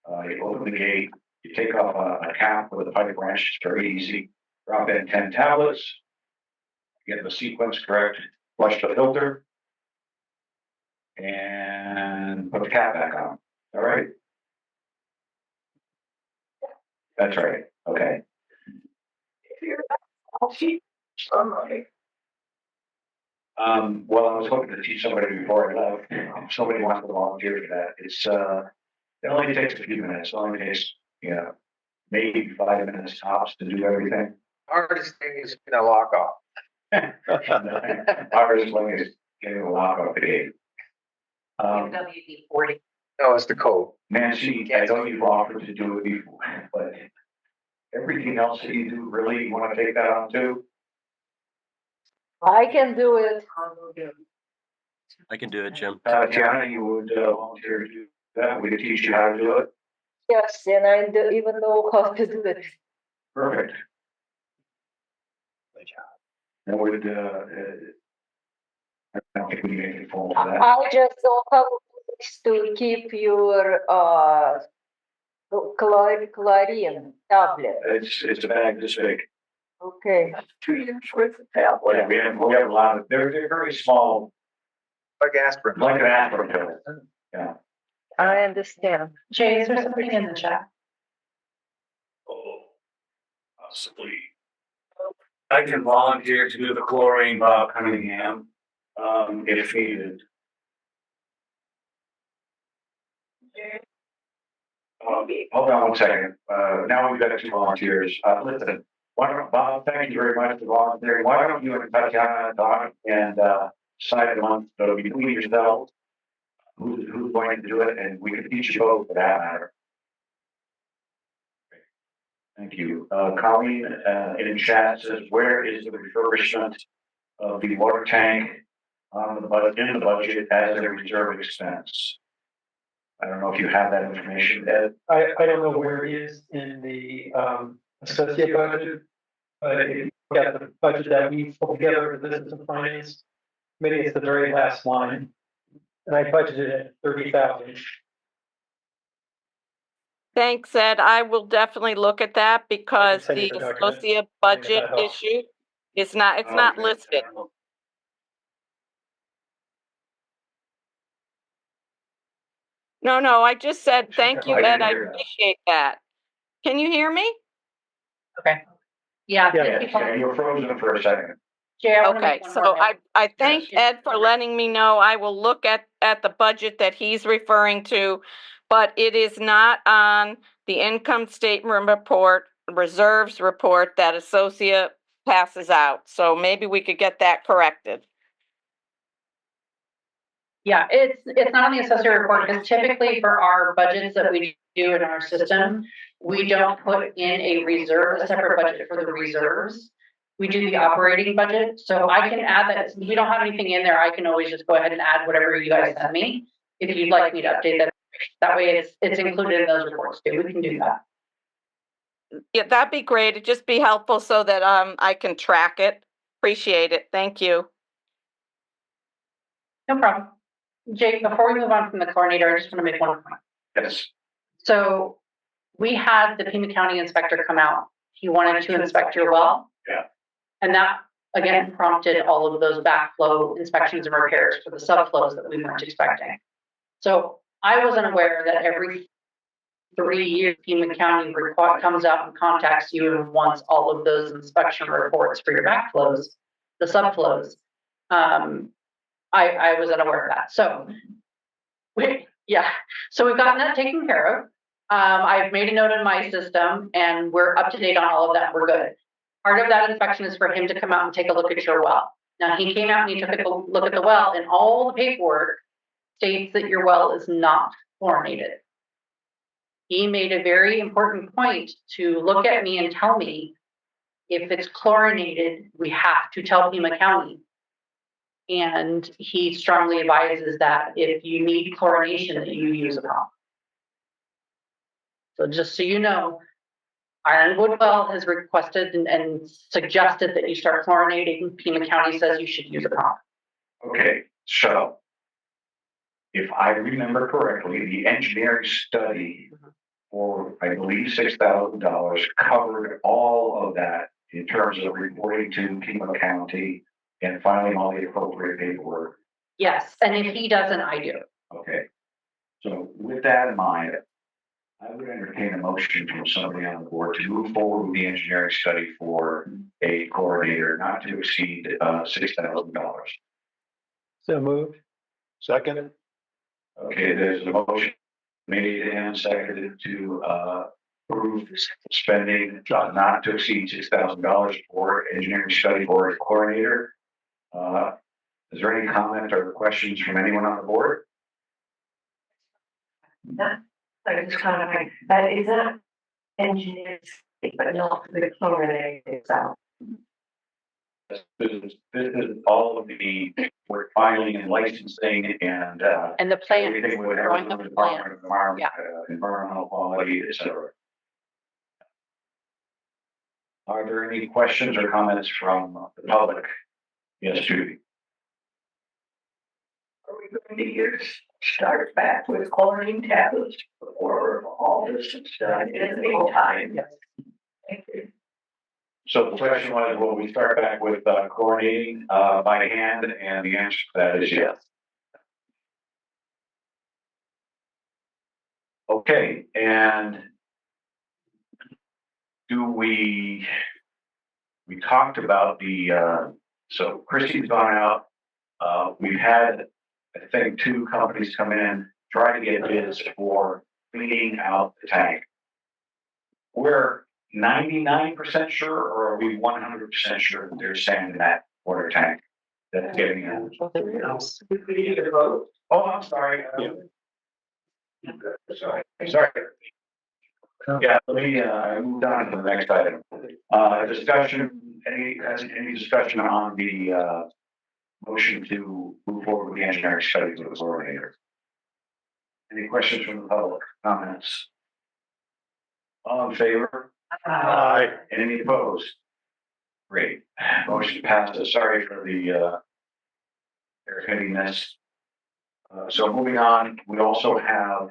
You open the gate. You take off a cap with a pipe wrench. It's very easy. Drop in 10 tablets. Get the sequence correct. Flush the filter. And put the cap back on. All right? That's right. Okay. Well, I was hoping to teach somebody before I left. If somebody wants to volunteer for that, it only takes a few minutes. It only takes, maybe 5 minutes tops to do everything. Hardest thing is a lock off. Hardest thing is getting a lock off the gate. WD 40. No, it's the code. Nancy, I know you've offered to do it before, but everything else that you do, really, you want to take that on too? I can do it. I can do it, Jim. Tatiana, you would volunteer to do that? We could teach you how to do it? Yes, and I don't even know how to do it. Perfect. And would, I don't think we need anything formal for that. I just don't have ways to keep your chlorine tablet. It's a bag this big. Okay. 2 years worth of tablet. Yeah, we have a lot of, they're very small, Like aspirin. like an aspirin pill. Yeah. I understand. Jay, is there something in the chat? Oh, possibly. I can volunteer to do the chlorine, Bob Cunningham, if needed. Hold on one second. Now we've got 2 volunteers. Listen, why don't, Bob, thank you very much for volunteering. Why don't you and Tatiana talk and decide among between yourselves who's going to do it, and we can teach you both for that matter. Thank you. Colleen in chat says, where is the refurbishment of the water tank on the budget, in the budget as a reserve expense? I don't know if you have that information, Ed. I don't know where it is in the associate budget, but if you look at the budget that we put together for business and finance, maybe it's the very last line. And I budgeted at 30,000. Thanks, Ed. I will definitely look at that because send you the the document. associate budget that helps. issue is not, it's not Okay. listed. No, I just said, thank you, I Ed. didn't I hear that. appreciate that. Can you hear me? Okay. Yeah. Yeah. thank you, Paul. Yeah, you were frozen for a second. Jay, I wanna Okay, make one so more note. I thank Ed for letting me know. I will look at the budget that he's referring to, but it is not on the income statement report, reserves report that associate passes out. So maybe we could get that corrected. Yeah, it's not on the assessor report, because typically for our budgets that we do in our system, we don't put in a separate budget for the reserves. We do the operating budget, so I can add that. We don't have anything in there. I can always just go ahead and add whatever you guys send me. If you'd like me to update that, that way it's included in those reports too. We can do that. yeah, that'd be great. It'd just be helpful so that, I can track it. Appreciate it. Thank you. No problem. Jake, before we move on from the chlorinator, I just want to make one point. Yes. So we had the Pima County inspector come out. He wanted to inspect your well. Yeah. And that again prompted all of those backflow inspections and repairs for the subflows that we weren't expecting. So I wasn't aware that every 3 years Pima County comes out and contacts you and wants all of those inspection reports for your backflows, the subflows. I was unaware of that. So so we've gotten that taken care of. I've made a note in my system and we're up to date on all of that. We're good. Part of that inspection is for him to come out and take a look at your well. Now he came out and he took a look at the well, and all the paperwork states that your well is not chlorinated. He made a very important point to look at me and tell me if it's chlorinated, we have to tell Pima County. And he strongly advises that if you need chlorination, that you use a pump. So just so you know, Ironwood Well has requested and suggested that you start chlorinating. Pima County says you should use a pump. Okay, so if I remember correctly, the engineering study for, I believe, $6,000 covered all of that in terms of reporting to Pima County and filing all the appropriate paperwork. Yes, and if he doesn't, I do. Okay. So with that in mind, I would entertain a motion from somebody on the board to move forward with the engineering study for a chlorinator not to exceed $6,000. So moved. Second? Okay, there's a motion made and seconded to approve spending not to exceed $6,000 for engineering study for a chlorinator. Is there any comment or questions from anyone on the board? I just kind of, is that engineered, but not the chlorinated itself? This is all of the work filing and licensing and the plan, everything with drawing everything up the plan. Department of Environment, environmental quality, et cetera. Are there any questions or comments from the public? Yes, Judy. Are we going to use, start back with chlorine tablets before all this is done in the meantime? Yes. Thank you. So the question was, will we start back with chlorinating by hand? And the answer to that is yes. Okay, and we talked about the, so Christy's gone out. We've had, I think, 2 companies come in, try to get bids for cleaning out the tank. We're 99% sure, or are we 100% sure that there's sand in that water tank that's getting in? We need to vote. Oh, I'm sorry. Sorry. Yeah, let me, move on to the next item. Discussion, any discussion on the, motion to move forward with the engineering study for the chlorinator? Any questions from the public? Comments? All in favor? Aye. Any opposed? Great. Motion passes. Sorry for the airheadiness. So moving on, we also have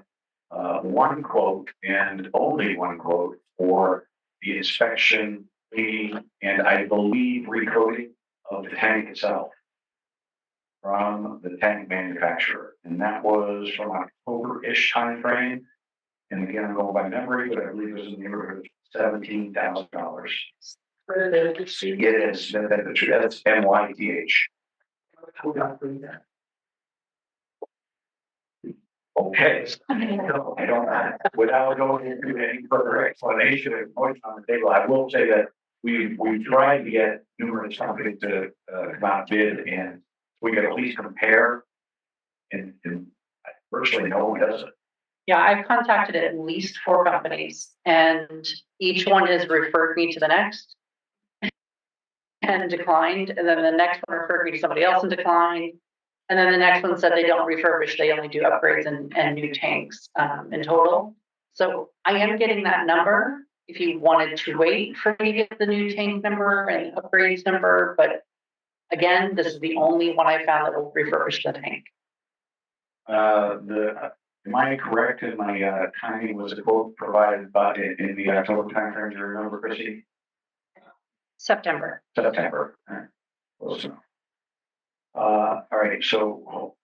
one quote and only one quote for the inspection, cleaning, and I believe recoating of the tank itself from the tank manufacturer. And that was from October-ish timeframe. And again, I'm going by memory, but I believe it was in the neighborhood of $17,000. It is, that's MYTH. Okay, I don't, without going into any further explanation and motion on the table, I will say that we've tried to get numerous companies to come out bid, and we can at least compare, and virtually no one does it. Yeah, I've contacted at least 4 companies, and each one has referred me to the next and declined, and then the next one referred me to somebody else and declined. And then the next one said they don't refurbish, they only do upgrades and new tanks in total. So I am getting that number. if you wanted to wait for me to get the new tank number and upgrades number, but again, this is the only one I found that will refurbish the tank. Am I correct in my, timing was a quote provided by, in the October timeframe, do you remember, Chrissy? September. September. All right. Close enough. All right, so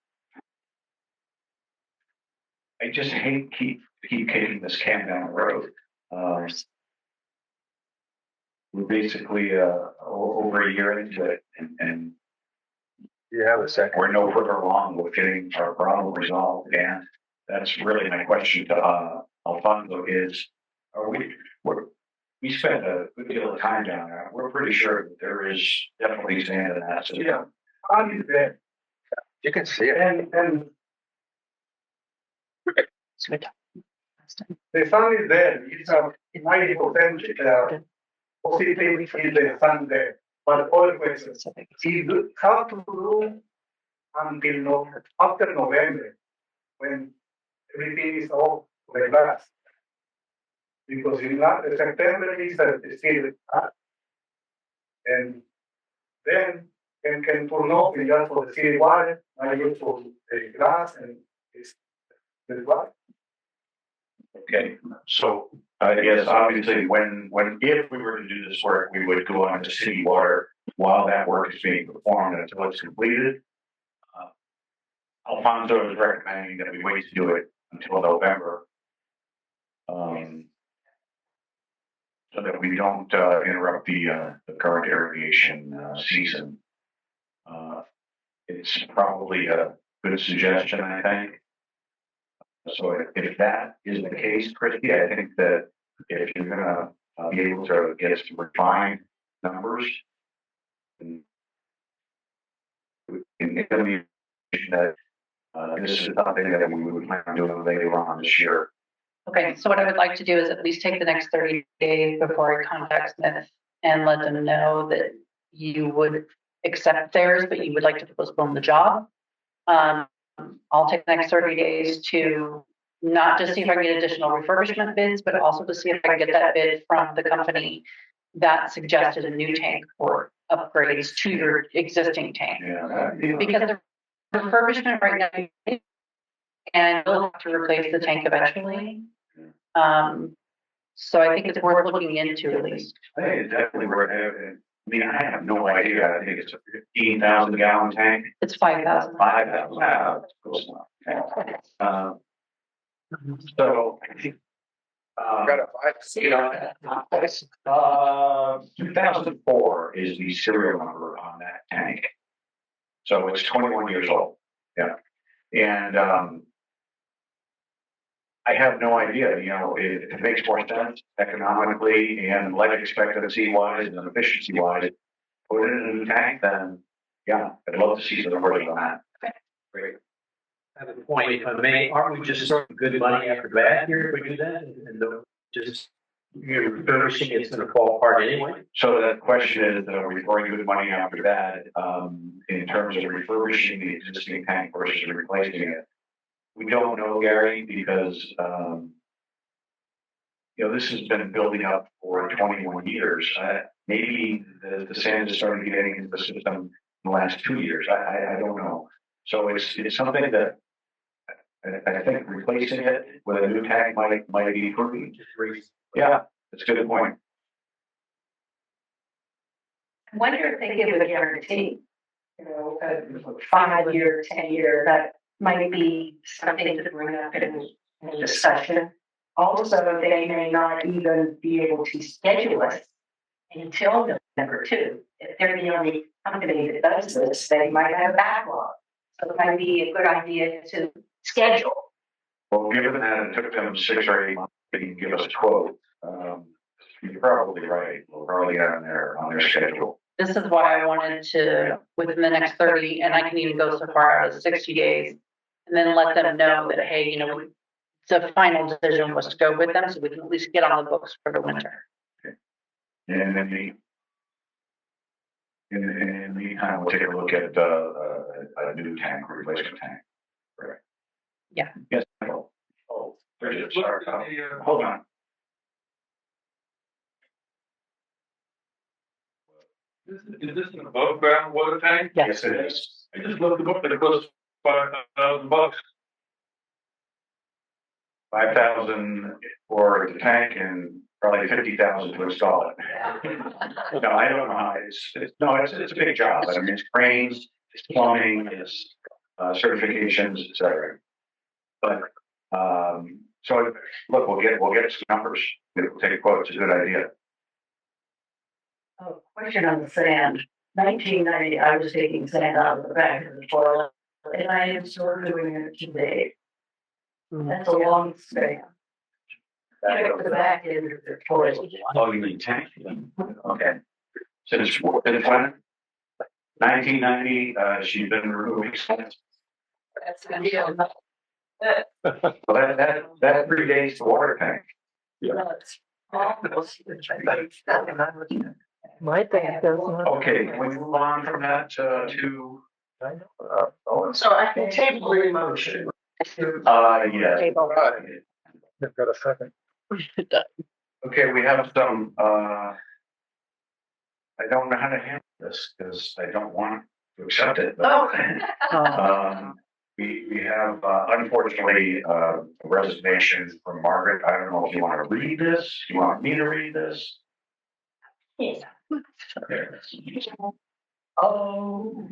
I just hate keep kicking this can down the road. We're basically over a year into it, and You have a second. we're no further along with getting our problem resolved. And that's really my question to Alfonso is: we spent a good deal of time down there. We're pretty sure that there is definitely sand in that system. Yeah, I'm there. You can see it. And the sun is there, it's a 90% positive is the sun there. But always, you have to do until after November, when everything is all the grass. Because in September is still hot. And then can turn off just for the city water, not use for the grass and it's the water. Okay, so I guess obviously if we were to do this work, we would go on to city water while that work is being performed until it's completed. Alfonso is recommending that we wait to do it until November. So that we don't interrupt the current irrigation season. It's probably a good suggestion, I think. So if that is the case, Christie, I think that if you're gonna be able to get us to refine numbers, in that this is something that we would plan on doing later on this year. Okay, so what I would like to do is at least take the next 30 days before I contact Smith and let them know that you would accept theirs, but you would like to postpone the job. I'll take the next 30 days to not just see if I can get additional refurbishment bids, but also to see if I can get that bid from the company that suggested a new tank or upgrades to your existing tank. Yeah, Because the refurbishment right now, and we'll have to replace the tank eventually. So I think it's worth looking into at least. I think it's definitely worth having. I mean, I have no idea. I think it's a 15,000 gallon tank. It's 5,000. 5,000. Wow, that's close enough. So I think. Got a 2004 is the serial number on that tank. So it's 21 years old. Yeah. And I have no idea, if it makes more sense economically and life expectancy wise and efficiency wise, put it in a new tank, then yeah, I'd love to see some numbers on that. Great. I have a point, if I may, aren't we just throwing good money after bad here if we do that? And just, you're refurbishing, it's gonna fall apart anyway? So that question is, are we throwing good money after that, in terms of refurbishing the existing tank versus replacing it? We don't know, Gary, because, this has been building up for 21 years. Maybe the sand is starting getting into the system in the last 2 years. I don't know. So it's something that I think replacing it with a new tank might be prudent. Yeah, that's a good point. I wonder if they give a guarantee, a 5-year, 10-year, that might be something to bring up in discussion. Also, they may not even be able to schedule it until November too. If they're the only company that does this, they might have a backlog. So it might be a good idea to schedule. Well, given that it took them 6 or 8 months to give us a quote, you're probably right. We'll probably get on their schedule. This is why I wanted to, within the next 30, and I can even go so far as 60 days, and then let them know that, hey, the final decision was to go with them, so we can at least get on the books for the winter. Okay. And then in the meantime, we'll take a look at a new tank, replacement tank. Right. Yeah. Yes. Oh, sorry. Hold on. Is this an above ground water tank? Yes, it is. I just looked it up, it costs $5,000. 5,000 for the tank and probably 50,000 to install it. No, I don't know how it's a big job. I mean, it's cranes, it's plumbing, it's certifications, et cetera. But, so look, we'll get some numbers. We'll take a quote. It's a good idea. Oh, question on the sand. 1990, I was taking sand out of the back of the toilet, and I am still doing it today. That's a long span. Check the back end of the toilet. Oh, you mean tank? Okay. Since when? 1990, she's been removing sand. That's a deal. Well, that predates the water tank. My thing doesn't. Okay, can we move on from that to? So I can table the motion. Yeah. I've got a second. Okay, we have some, I don't know how to handle this because I don't want to accept it. But, we have, unfortunately, a resignation from Margaret. I don't know if you want to read this. You want me to read this? Yeah. Oh,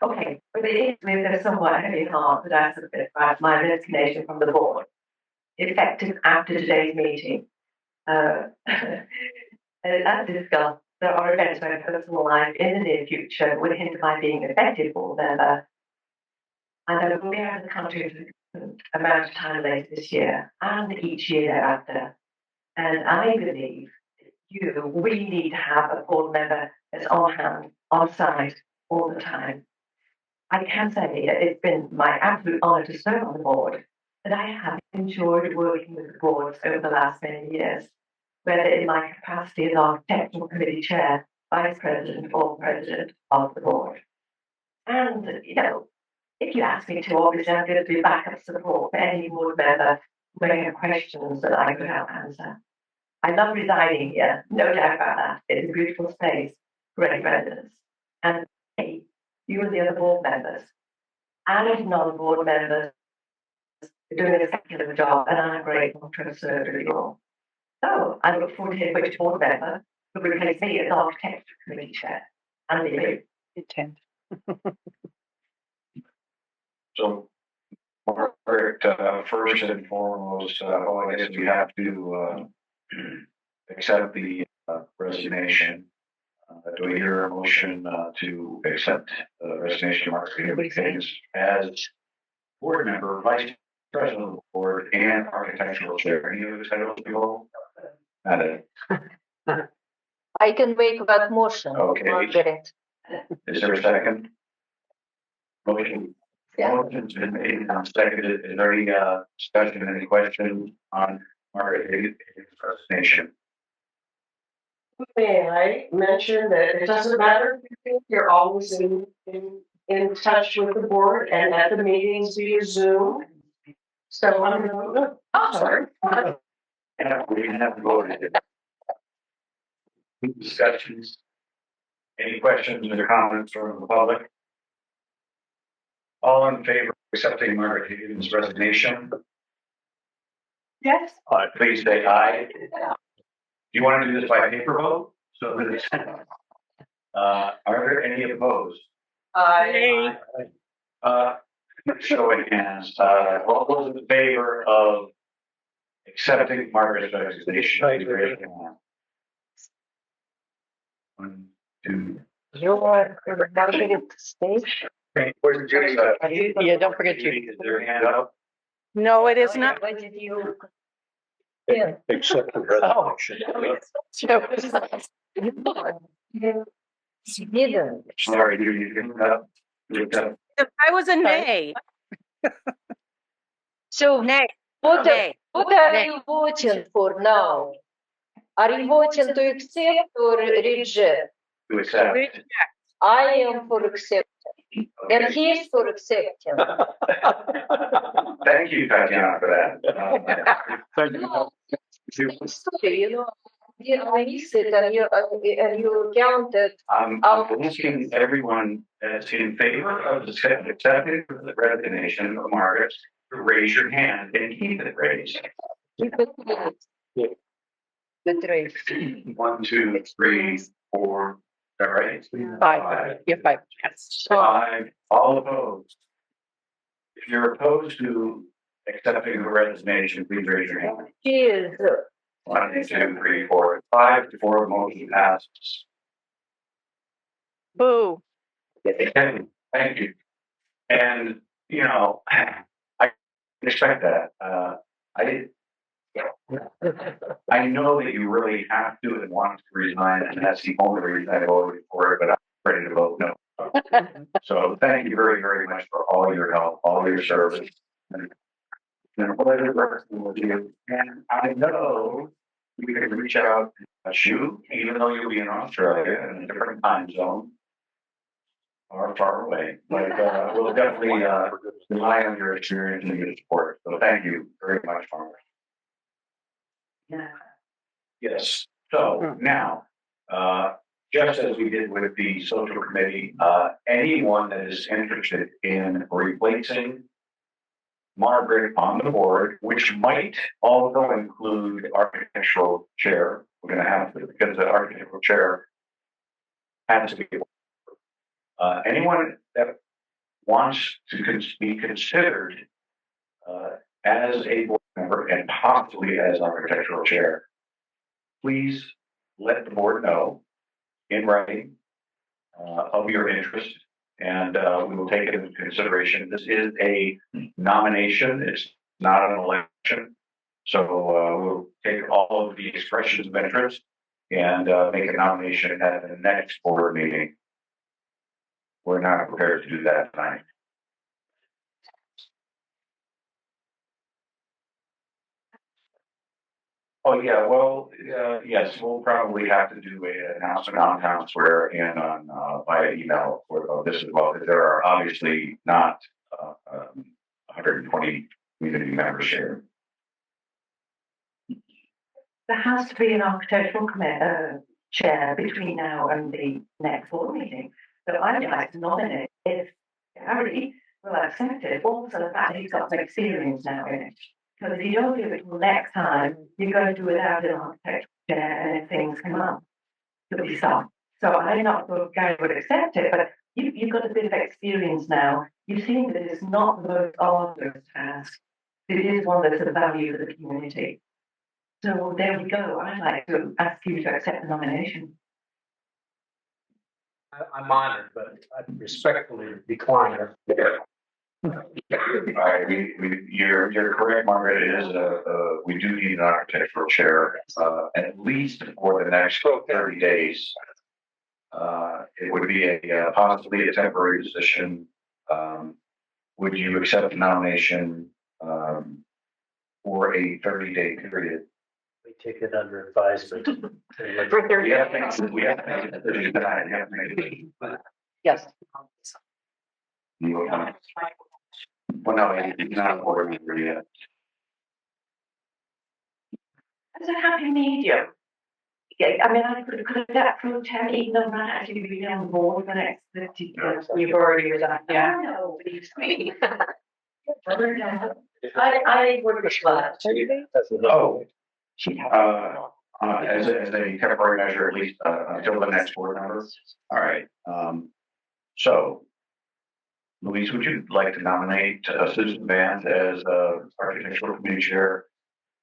okay. But it is with a somewhat heavy heart that I submit my resignation from the board, effective after today's meeting. As discussed, there are events in my personal life in the near future would hinder my being an effective board member. And I will be out of the country for a significant amount of time later this year and each year thereafter. And I believe we need to have a board member that's on hand, on site, all the time. I can say it's been my absolute honor to serve on the board, but I have enjoyed working with the boards over the last many years, whether in my capacity as architectural committee chair, vice president, or president of the board. And, if you ask me to, obviously I'm going to do backup support for any board member who may have questions that I could help answer. I love residing here, no doubt about that. It's a beautiful space, great residents. And hey, you and the other board members, and non-board members, are doing a secular job, and I'm grateful to have served with you all. So I look forward to hearing which board member will replace me as architecture committee chair. And you. Intent. So, Margaret, first and foremost, I guess we have to accept the resignation. Do we hear a motion to accept the resignation of Margaret Higgins as board member, vice president of the board, and architectural chair? Any other titles below? Not it. I can make that motion. Okay. Margaret. Is there a second? Motion. Yeah. Motion's been made and seconded. Is there any discussion, any questions on Margaret Higgins' resignation? May I mention that it doesn't matter if you think you're always in touch with the board and at the meetings via Zoom. So I'm going sorry. Yeah, we have voted. Discussions. Any questions or comments from the public? All in favor of accepting Margaret Higgins' resignation? Yes. Please say aye. Do you want to do this by paper vote? So that it's, are there any opposed? Show of hands. All those in favor of accepting Margaret's resignation? Please raise your hand. 1, 2. You want Margaret to stay? Where's Judy? Yeah, don't forget Judy. Is there a hand up? No, it is not. Why did you? Except the resignation. She didn't. Sorry, Judy, you can up. I was a nay. So Nay. what Nay. are you voting for now? Are you voting to accept or reject? To accept. I am for accepting. And Okay. he's for accepting. Thank you, Tatiana, for that. Thank you. Sorry, you know, you sit and you count it. I'm asking everyone that's in favor of accepting the resignation of Margaret to raise your hand and keep it raised. The three. 1, 2, 3, 4. Is that right? Five. Yeah, five. Yes. 5. All opposed. If you're opposed to accepting the resignation, please raise your hand. Jesus. 1, 2, 3, 4, 5 to 4. Motion passes. Boo. Thank you. And, you know, I expect that. I know that you really have to and want to resign, and that's the only reason I voted for it, but I'm ready to vote no. So thank you very, very much for all your help, all your service. And it's been a pleasure working with you. And I know we can reach out and touch you, even though you'll be in Australia in a different time zone. Or far away, but we'll definitely rely on your experience and your support. So thank you very much, Farmer. Yeah. Yes. So now, just as we did with the social committee, anyone that is interested in replacing Margaret on the board, which might also include architectural chair, we're going to have to, because the architectural chair has to be. Anyone that wants to be considered as a board member and possibly as architectural chair, please let the board know in writing of your interest, and we will take it into consideration. This is a nomination; it's not an election, so we'll take all of the expressions of interest and make a nomination at the next board meeting. We're not prepared to do that tonight. Oh, yeah, well, yes, we'll probably have to do an announcement on town square and on via email for this as well, because there are obviously not 120 community members here. There has to be an architectural chair between now and the next board meeting. So I'd like to nominate, if Harry will accept it, also the fact that he's got some experience now in it. Because if you don't do it till next time, you're going to do without an architectural chair, and if things come up, it'll be soft. So I'm not sure if Gary would accept it, but you've got a bit of experience now. You've seen that it's not the most arduous task. It is one that's of value for the community. So there we go. I'd like to ask you to accept the nomination. I'm honored, but I respectfully decline. All right, you're correct, Margaret. It is we do need an architectural chair, at least for the next 30 days. It would be a possibly a temporary position. Would you accept the nomination for a 30-day period? We take it under advisement. For 30 days. We have to make a decision tonight. We have to make a decision. Yes. Well, no, it's not a board member yet. As a happy medium. Yeah, I mean, I could that pro temp, even though I'm not actually be on board for the next 50 years. You've already resigned. Yeah. I know, believe me. I would respond. Oh. As a temporary measure, at least until the next board member. All right. So, Louise, would you like to nominate Susan Vance as architectural committee chair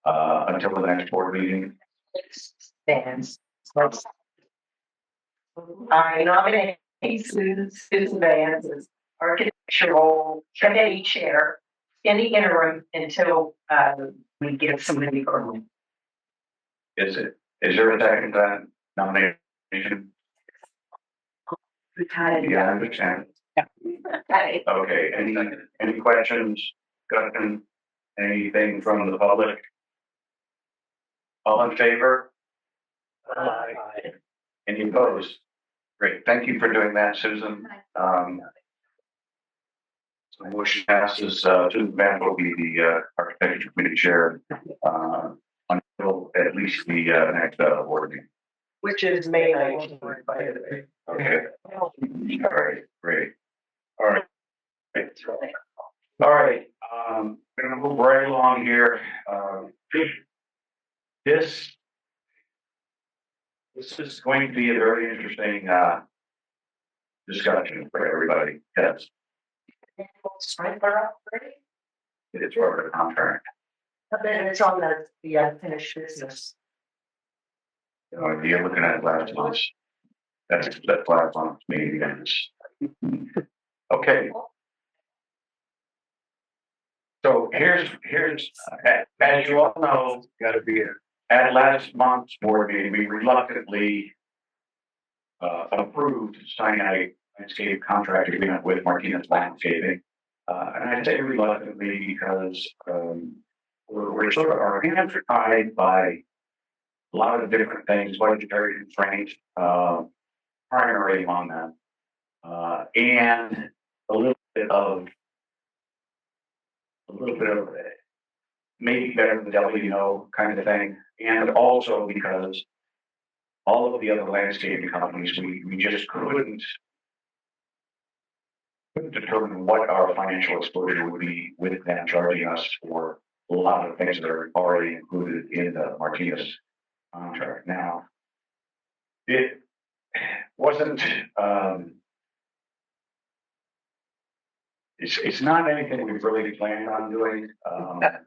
until the next board meeting? Vance. I nominate Susan Vance as architectural committee chair in the interim until we get somebody permanent. Is there a second nomination? Yeah, I understand. Yeah. Okay, any questions, discussion, anything from the public? All in favor? Aye. Any opposed? Great, thank you for doing that, Susan. So motion passes, Susan Van will be the architecture committee chair until till at least the next board meeting. Which is May 19th. Okay. All right, great. All right. All right, gonna move right along here. This is going to be a very interesting discussion for everybody. Yes, it's part of the contract. But then it's on the unfinished business. You're looking at last month's. That's last month's meeting minutes. Okay. So here's, as you all know, Gotta be here. at last month's board meeting, we reluctantly approved signing a landscape contract agreement with Martinez Landscaping. And I say reluctantly because we're sort of, our hands are tied by a lot of different things, budgetary constraints, primary among them, and a little bit of maybe better than the devil you know kind of thing, and also because all of the other landscaping companies, we just couldn't determine what our financial exposure would be with them charging us for a lot of things that are already included in the Martinez contract. Now, it wasn't, it's not anything we've really planned on doing.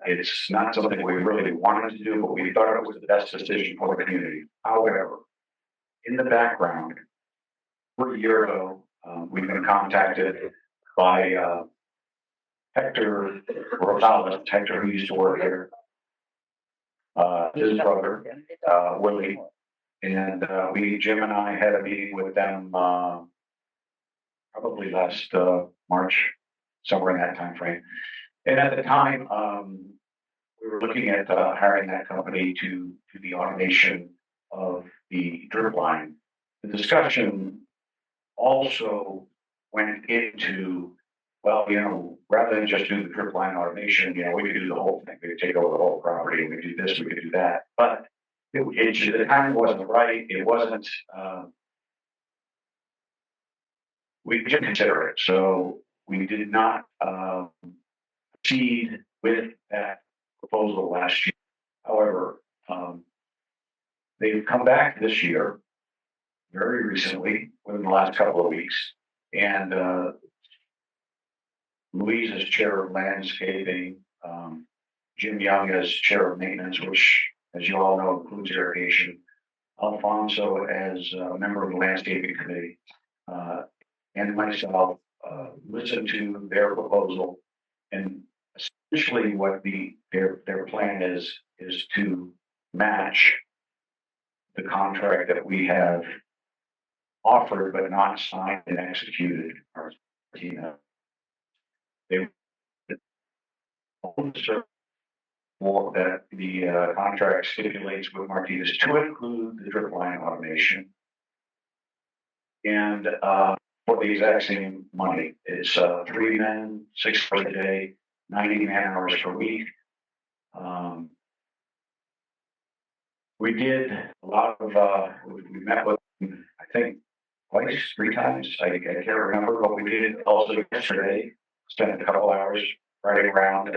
It's not something we really wanted to do, but we thought it was the best decision for the community. However, in the background, over a year ago, we've been contacted by Hector Rosales, Hector who used to work here, his brother, Willie, and Jim and I had a meeting with them probably last March, somewhere in that time frame. And at the time, we were looking at hiring that company to do the automation of the drip line. The discussion also went into, well, rather than just do the drip line automation, we could do the whole thing. We could take over the whole property. We could do this, we could do that. But the time wasn't right. It wasn't, we didn't consider it. So we did not proceed with that proposal last year. However, they've come back this year, very recently, within the last couple of weeks, and Louise is chair of landscaping, Jim Young is chair of maintenance, which, as you all know, includes irrigation, Alfonso as a member of the landscaping committee, and myself listened to their proposal, and essentially what their plan is to match the contract that we have offered but not signed and executed. They more that the contract stipulates with Martinez to include the drip line automation, and for the exact same money. It's 3 men, 6 hours a day, 90 man hours per week. We did a lot of, we met with, I think, twice, 3 times. I can't remember, but we did also yesterday. Spent a couple hours riding around,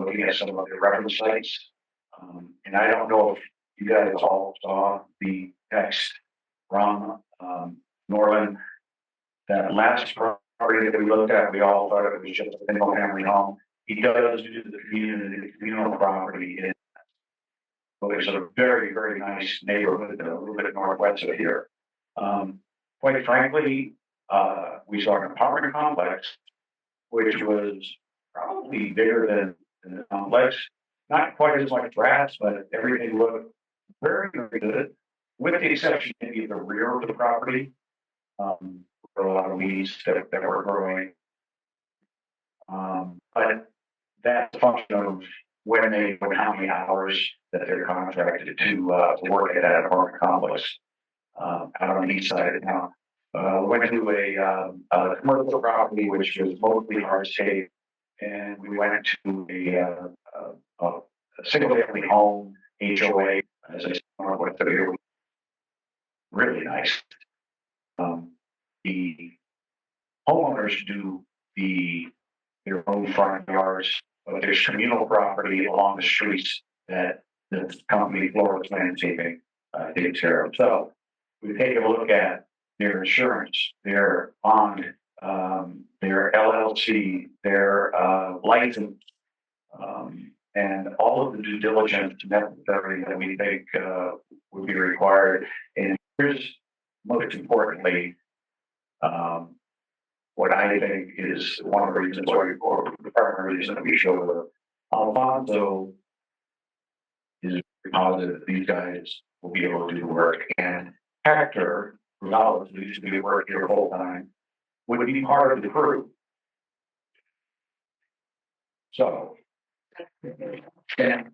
looking at some of the reference sites. And I don't know if you guys all saw the text from Norland. That last property that we looked at, we all thought it was just a single family home. He does do the communal property. Well, it's a very, very nice neighborhood, a little bit northwest of here. Quite frankly, we saw an apartment complex, which was probably bigger than the complex. Not quite as much grass, but everything looked very, very good, with the exception maybe of the rear of the property. There were a lot of weeds that were growing. But that's a function of how many hours that they're contracted to work at that apartment complex out on the east side of town. We went to a commercial property, which was mostly hardscape, and we went to a single family home HOA, as I said, what they're really nice. The homeowners do their own front yards, but there's communal property along the streets that the company Florida Landscaping takes care of. So we take a look at their insurance, their bond, their LLC, their license, and all of the due diligence necessary that we think would be required. And here's most importantly, what I think is one of the reasons why, or the primary reason that we show Alfonso is very positive that these guys will be able to do the work. And Hector Gonzalez, who used to be working here full time, would be part of the crew. So, and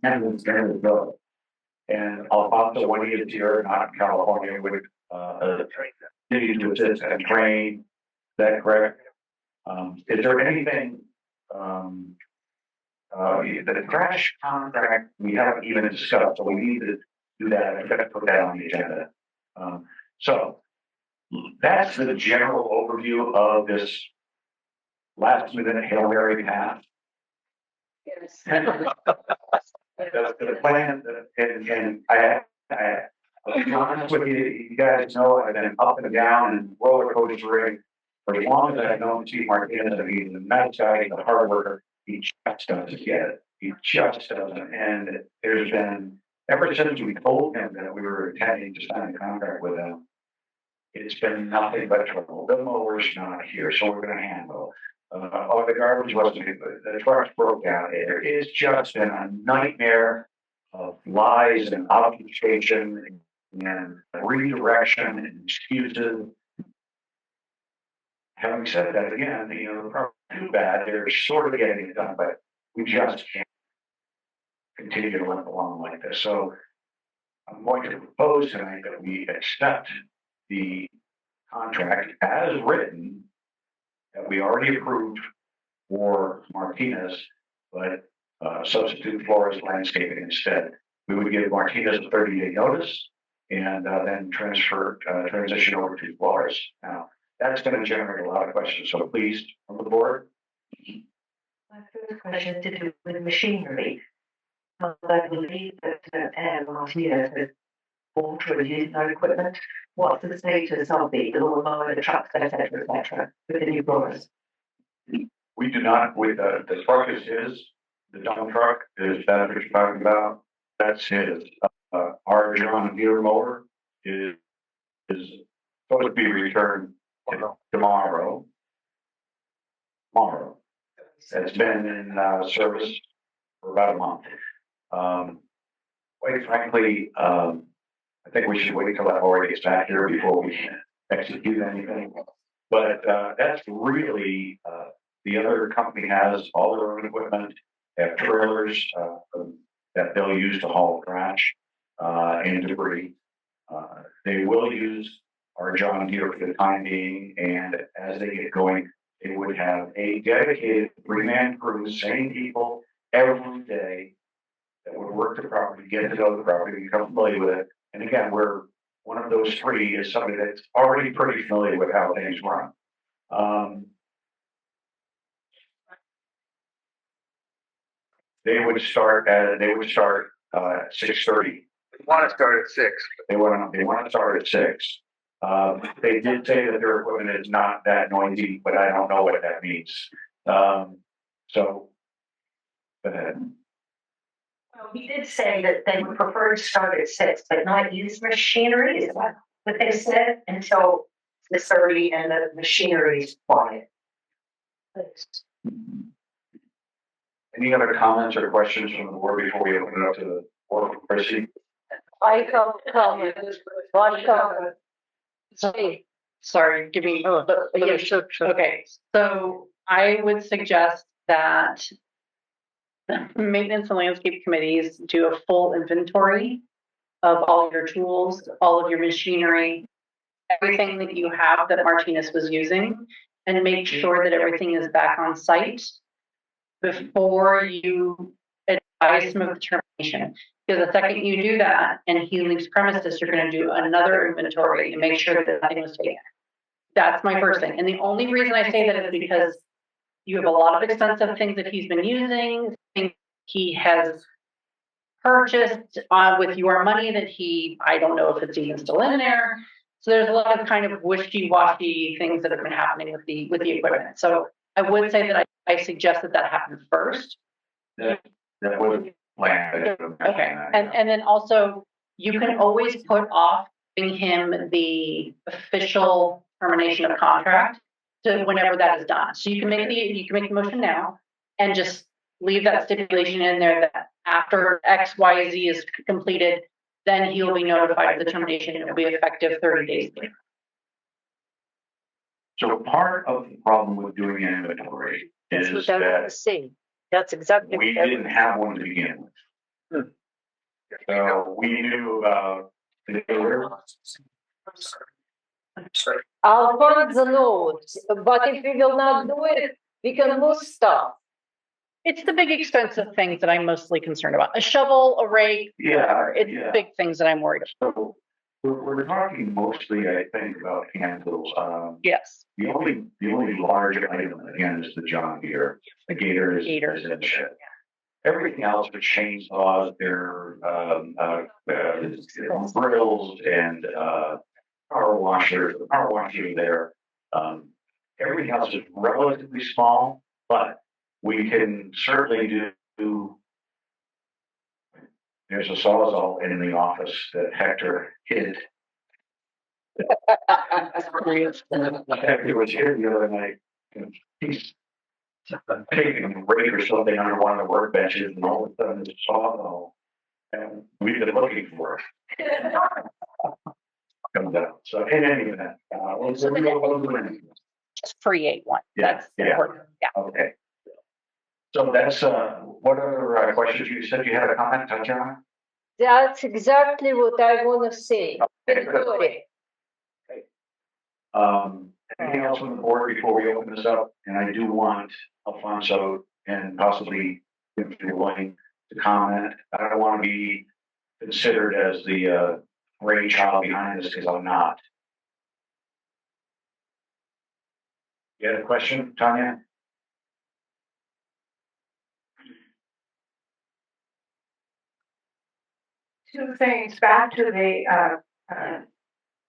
Alfonso, when he is here, not in California, would continue to assist and train. Is that correct? Is there anything, the trash contract we haven't even discussed, so we need to do that. I've got to put that on the agenda. So that's the general overview of this last minute Hail Mary path. Yes. The plan, and I'll be honest with you, you guys know I've been up and down and roller coastering for as long as I've known Steve Martinez. I mean, the nice guy, the hard worker, he just doesn't get it. He just doesn't. And there's been, ever since we told him that we were intending to sign a contract with him, it's been nothing but trouble. The mower's not here, so we're going to handle. The garbage wasn't good. The trucks broke down. There is just been a nightmare of lies and obfuscation and redirection and excuses. Having said that, again, the problem too bad. They're sort of getting it done, but we just can't continue to limp along like this. So I'm going to propose tonight that we accept the contract as written that we already approved for Martinez, but substitute Flores Landscaping instead. We would give Martinez a 30-day notice and then transition over to Flores. Now, that's going to generate a lot of questions. So please, from the board. My first question has to do with machinery. I believe that Martinez has bought or used no equipment. What's the status of the lawnmower, the trucks, etc., with the new growers? We do not. With the truck is his. The dump truck is that what you're talking about? That's his. Our John Deere mower is supposed to be returned tomorrow. It's been in service for about a month. Quite frankly, I think we should wait until that mower gets back here before we execute anything. But that's really, the other company has all their own equipment. They have trailers that they'll use to haul trash and debris. They will use our John Deere for the time being, and as they get going, they would have a dedicated 3-man crew, same people every day that would work the property, get to know the property, become familiar with it. And again, we're one of those 3 is somebody that's already pretty familiar with how things run. They would start at 6:30. We want to start at 6. They want to start at 6. They did say that their equipment is not that noisy, but I don't know what that means. So, go ahead. Well, he did say that they would prefer to start at 6, but not use machinery. Is that what they said? Until 6:30 and the machinery is quiet. Any other comments or questions from the board before we open it up to the board? Chrissy? I comment. One comment. Sorry, give me. Okay, so I would suggest that the maintenance and landscape committees do a full inventory of all your tools, all of your machinery, everything that you have that Martinez was using, and make sure that everything is back on site before you advise them of termination. Because the second you do that and he leaves premises, you're gonna do another inventory and make sure that nothing was taken. That's my first thing. And the only reason I say that is because you have a lot of expensive things that he's been using, things he has purchased with your money that I don't know if it's even still in there. So there's a lot of kind of wishy-washy things that have been happening with the equipment. So I would say that I suggest that happens first. That would plan. Okay, and then also, you can always put off giving him the official termination of contract to whenever that is done. So you can make the motion now and just leave that stipulation in there that after X, Y, Z is completed, then he'll be notified of the termination and it will be effective 30 days later. So part of the problem with doing an inventory That's is what I want that to see. That's exactly. we didn't have one to begin with. So we knew about the dealer. I'll find the notes, but if we will not do it, we can lose stuff. It's the big expensive things that I'm mostly concerned about. A shovel, a rake, whatever. It's the big things that I'm worried about. So we're talking mostly, I think, about hand tools. Yes. The only large item again is the John Deere. The Gator is in the shed. Everything else, the chainsaws, their drills and power washers. The power washer there. Everything else is relatively small, but we can certainly do. There's a sawzall in the office that Hector hid. Hector was here the other night. And he's taking a rake or something under one of the workbenches, and all of a sudden there's a sawzall. And we've been looking for it. Comes out. So in any event, Just create one. Yeah, That's important. Yeah. Okay. So that's, what other questions you said you had a comment, Tatiana? That's exactly what I want to say. Okay, good. Anything else on the board before we open this up? And I do want Alfonso and possibly if you're willing to comment. I don't want to be considered as the brainchild behind this because I'm not. You had a question, Tanya? Two things back to the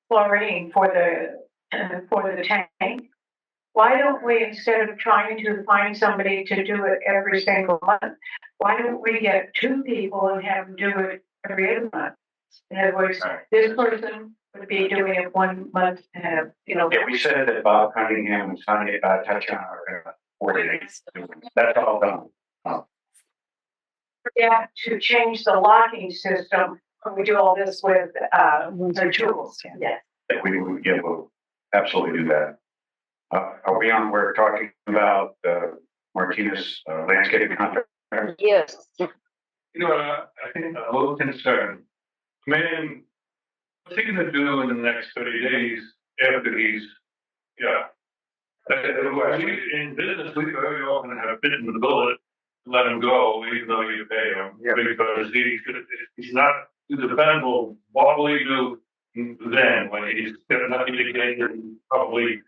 chlorine for the tank. Why don't we, instead of trying to find somebody to do it every single month, why don't we get two people and have them do it every other month? In other words, this person would be doing it 1 month and Yeah, we said that Bob Cunningham and Tanya, Tatiana are going to coordinate. That's all done. Yeah, to change the locking system, when we do all this with the tools. Yeah. We'll absolutely do that. Are we on? We're talking about Martinez landscaping contract. Yes. You know, I think a little concerned. Man, what's he gonna do in the next 30 days after he's, yeah. In business, we very often have bitten the bullet, let him go, even though you pay him. Yeah. Because he's not dependable. What will he do then when he's got nothing to gain and probably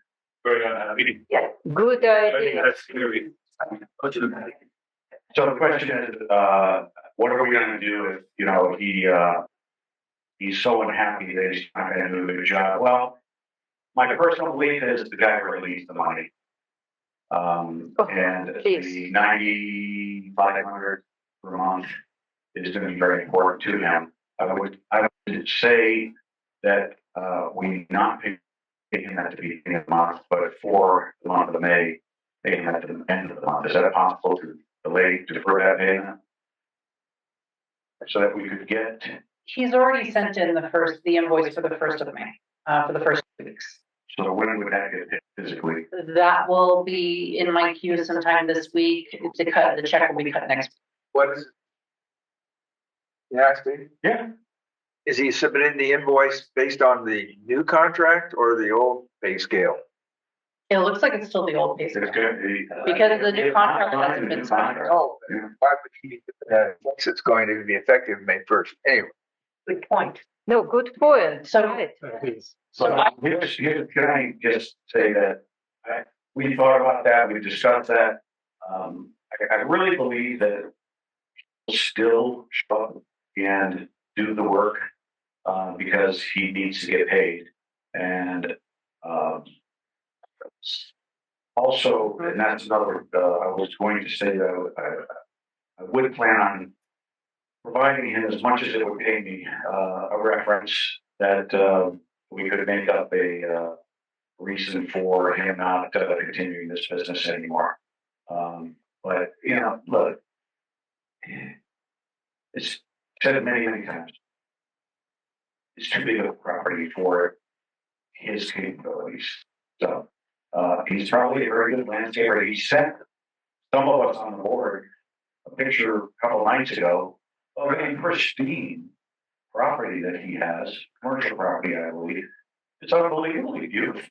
very unhappy? Yeah. Good I think idea. that's scary. So the question is, what are we going to do if he's so unhappy that he's not going to do a good job? Well, my personal belief is the guy really needs the money. And the 9,500 per month is going to be very important to him. I would say that we not pay him at the beginning of the month, but for the month of May, pay him at the end of the month. Is that possible to defer that payment? So that we could get. He's already sent in the invoice for the 1st of May, for the first 2 weeks. So when would that get physically? That will be in my queue sometime this week. The check will be cut next week. What is it? Yeah, Steve? Yeah. Is he submitting the invoice based on the new contract or the old pay scale? It looks like it's still the old pay scale. It's gonna be. Because the new contract hasn't been signed. Oh, why would he, once it's going to be effective May 1st, anyway. Good point. No, good point. So- Right. So can I just say that we thought about that, we discussed that. I really believe that he'll still show up and do the work because he needs to get paid. And also, and that's another, I was going to say that I would plan on providing him as much as it would pay me a reference that we could make up a reason for him not continuing this business anymore. But you know, look, it's said it many times. It's too big of a property for his capabilities. So he's probably a very good landscaper. He sent some of us on the board a picture a couple nights ago of a pristine property that he has, commercial property, I believe. It's unbelievably beautiful.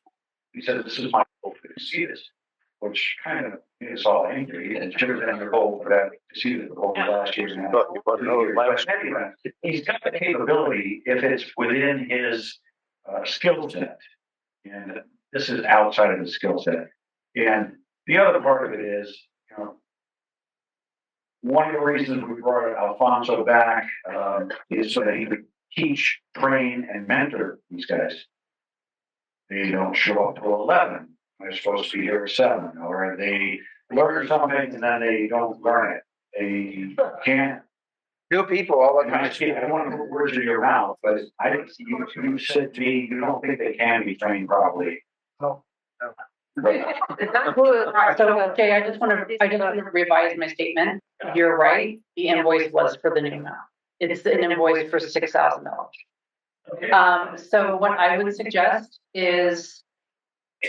He said, "This is my goal to see this," which kind of made us all angry. And should have been the goal for that to see the goal last year. But anyway, he's got the capability if it's within his skill set, and this is outside of his skill set. And the other part of it is, you know, one of the reasons we brought Alfonso back is so that he could teach, train, and mentor these guys. They don't show up till 11. They're supposed to be here at 7, or they learn something and then they don't learn it. They can't. New people all the time. I don't want to put words in your mouth, but you said to me you don't think they can be trained properly. No. So, Jay, I just want to revise my statement. You're right. The invoice was for the new amount. It's an invoice for $6,000. Okay. So what I would suggest is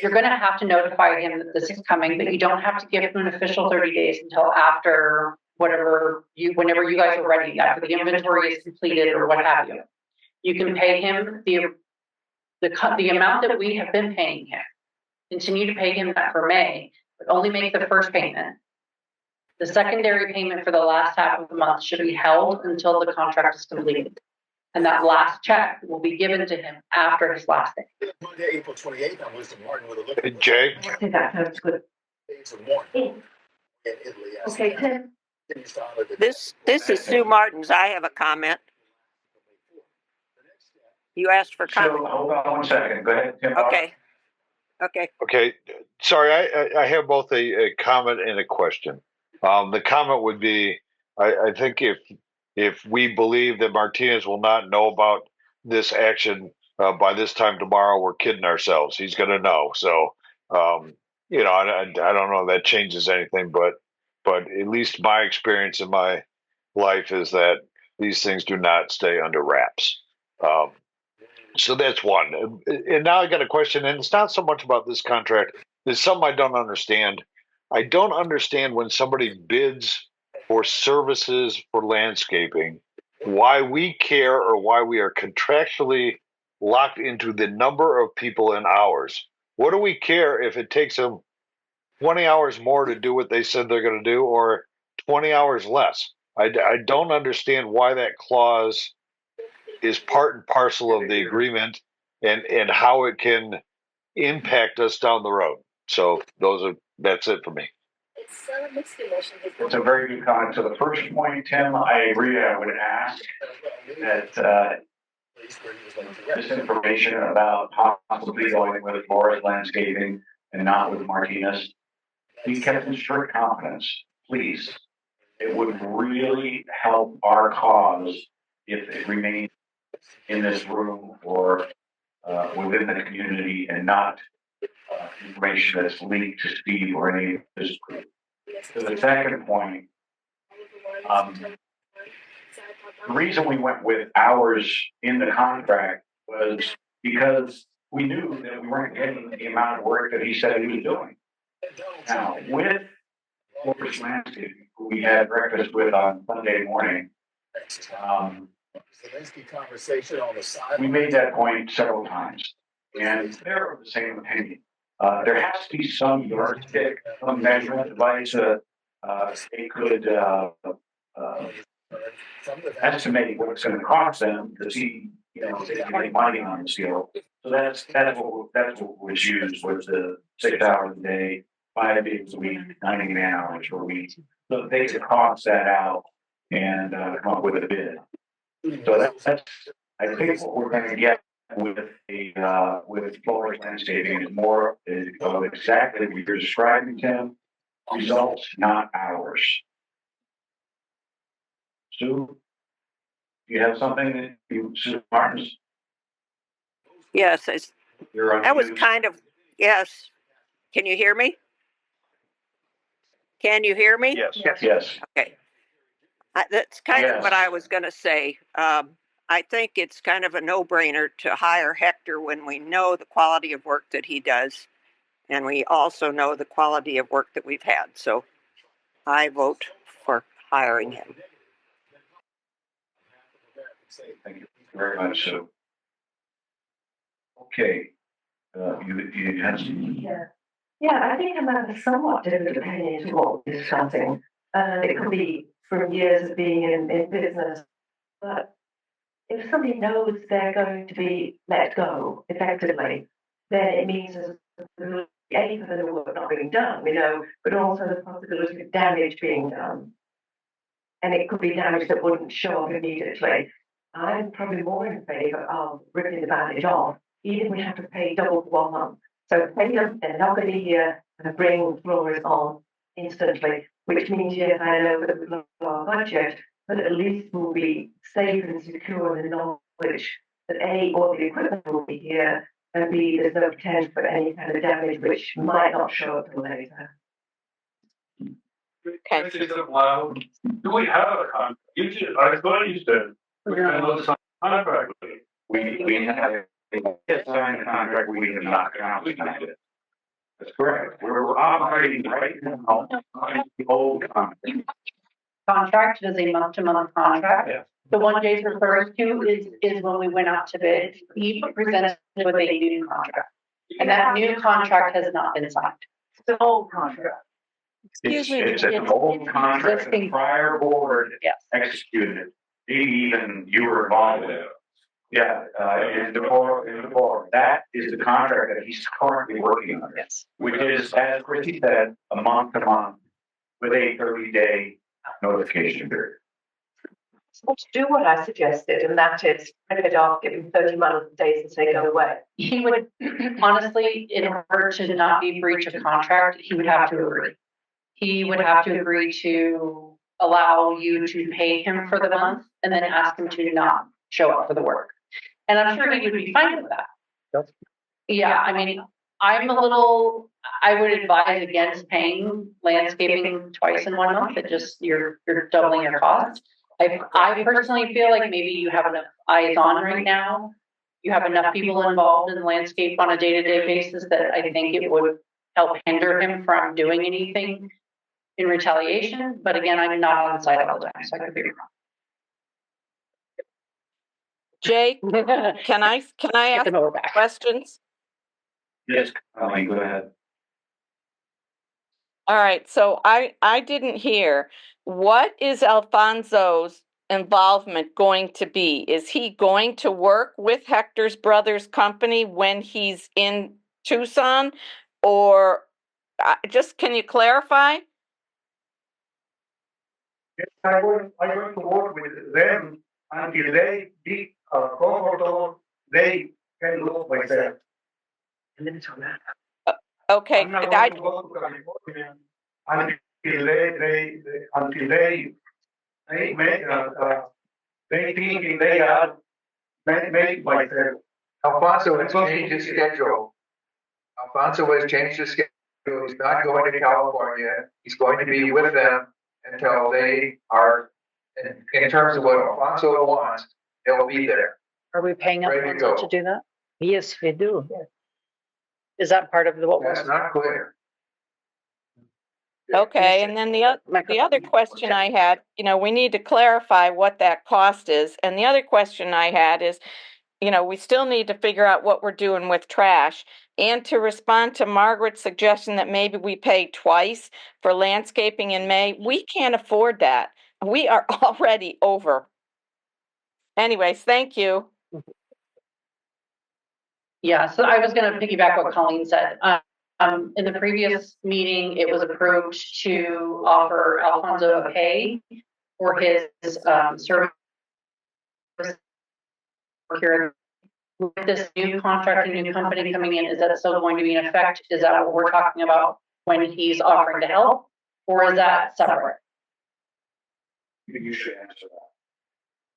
you're going to have to notify him that this is coming, but you don't have to give him an official 30 days until after whenever you guys are ready, after the inventory is completed or what have you. You can pay him the amount that we have been paying him. Continue to pay him that for May, but only make the first payment. The secondary payment for the last half of the month should be held until the contract is completed. And that last check will be given to him after his last day. Monday, April 28th, I'm listening Martin with a look. Hey, Jay, Okay, that's good. Days of mourning in Italy. Okay, Tim. This is Sue Martins. I have a comment. You asked for So comment. hold on one second. Go ahead, Tim. Okay. okay. Sorry, I have both a comment and a question. The comment would be, I think if we believe that Martinez will not know about this action by this time tomorrow, we're kidding ourselves. He's going to know. So, you know, I don't know if that changes anything, but at least my experience in my life is that these things do not stay under wraps. So that's one. And now I got a question, and it's not so much about this contract. It's something I don't understand. I don't understand when somebody bids for services for landscaping, why we care or why we are contractually locked into the number of people and hours. What do we care if it takes them 20 hours more to do what they said they're going to do or 20 hours less? I don't understand why that clause is part and parcel of the agreement and how it can impact us down the road. So that's it for me. It's a very good comment. So the first point, Tim, I agree. I would ask that this information about possibly going with Laura's landscaping and not with Martinez be kept in strict confidence, please. It would really help our cause if it remained in this room or within the community and not information that's leaked to Steve or any of this group. To the second point, the reason we went with hours in the contract was because we knew that we weren't getting the amount of work that he said he was doing. Now, with Forest Landscaping, who we had breakfast with on Sunday morning, we made that point several times, and they're of the same opinion. There has to be some yardstick, some measurement device, it could, estimate what it's gonna cost them to see, if they can make money on the scale. So that's what was used, was the 6 hours a day, 5 days a week, 90 hours per week. So they could cost that out and, come up with a bid. So that's, I think what we're gonna get with with Flores landscaping is more of exactly what you're describing, Tim, results, not hours. Sue, you have something that Sue Martins? Yes, You're on that was mute. kind of, yes. Can you hear me? Can you hear me? Yes. Yes. Okay. That's kind of what Yes. I was going to say. I think it's kind of a no-brainer to hire Hector when we know the quality of work that he does, and we also know the quality of work that we've had. So I vote for hiring him. Thank you very much, Sue. Okay, you have some. Yeah, I think I'm at a somewhat different opinion to what we're discussing. It could be from years of being in business, but if somebody knows they're going to be let go effectively, then it means there's a for the work not being done, but also the possibility of damage being done. And it could be damage that wouldn't show up immediately. I'm probably more in favour of ripping the bandage off, even if we have to pay double for 1 month. So pay them, they're not going to be here, and bring Flores on instantly, which means, yes, I know that we've lost our budget, but at least we'll be safe and secure in the knowledge that A, all the equipment will be here, and B, there's no potential for any kind of damage which might not show up till later. Okay. Do we have a contract? I thought you said, we have no signed contract with it. We have a signed contract, we have not signed it. That's correct. We're operating right now on the old contract. Contract is a month-to-month contract. Yeah. The one Jay's referring to is when we went out to bid, he presented with a new contract. And that new contract has not been signed. It's an old contract. It's an old contract that the prior board executed. Even you were involved with it. Yeah, in the board. That is the contract that he's currently working on. Yes. Which is, as Christy said, a month to month with a 30-day notification period. Let's do what I suggested, and that is rip it off, give him 30 days and say go away. He would, honestly, in order to not be breach of contract, he would have to agree. He would have to agree to allow you to pay him for the month and then ask him to not show up for the work. And I'm sure he would be fine with that. Yeah, I mean, I would advise against paying landscaping twice in 1 month. It just, you're doubling your cost. I personally feel like maybe you have enough eyes on right now. You have enough people involved in the landscape on a day-to-day basis that I think it would help hinder him from doing anything in retaliation. But again, I'm not on site all the time, so I could be wrong. Jay, can I ask questions? Yes, Colleen, go ahead. All right, so I didn't hear, what is Alfonso's involvement going to be? Is he going to work with Hector's Brothers Company when he's in Tucson? Or just, can you clarify? I'm going to work with them until they be comfortable, they can look myself. Okay, I'm not going to go to California until they make, they think they are, make myself. Alfonso has changed his schedule. Alfonso has changed his schedule. He's not going to California. He's going to be with them until they are, in terms of what Alfonso wants, they'll be there. Are we paying Alfonso to do that? Yes, we do. Is that part of what That's not clear. Okay, and then the other question I had, we need to clarify what that cost is. And the other question I had is, we still need to figure out what we're doing with trash. And to respond to Margaret's suggestion that maybe we pay twice for landscaping in May, we can't afford that. We are already over. Anyways, thank you. Yeah, so I was gonna piggyback what Colleen said. In the previous meeting, it was approved to offer Alfonso a pay for his, service here. With this new contract and new company coming in, is that still going to be in effect? Is that what we're talking about when he's offering to help? Or is that separate? You should answer that.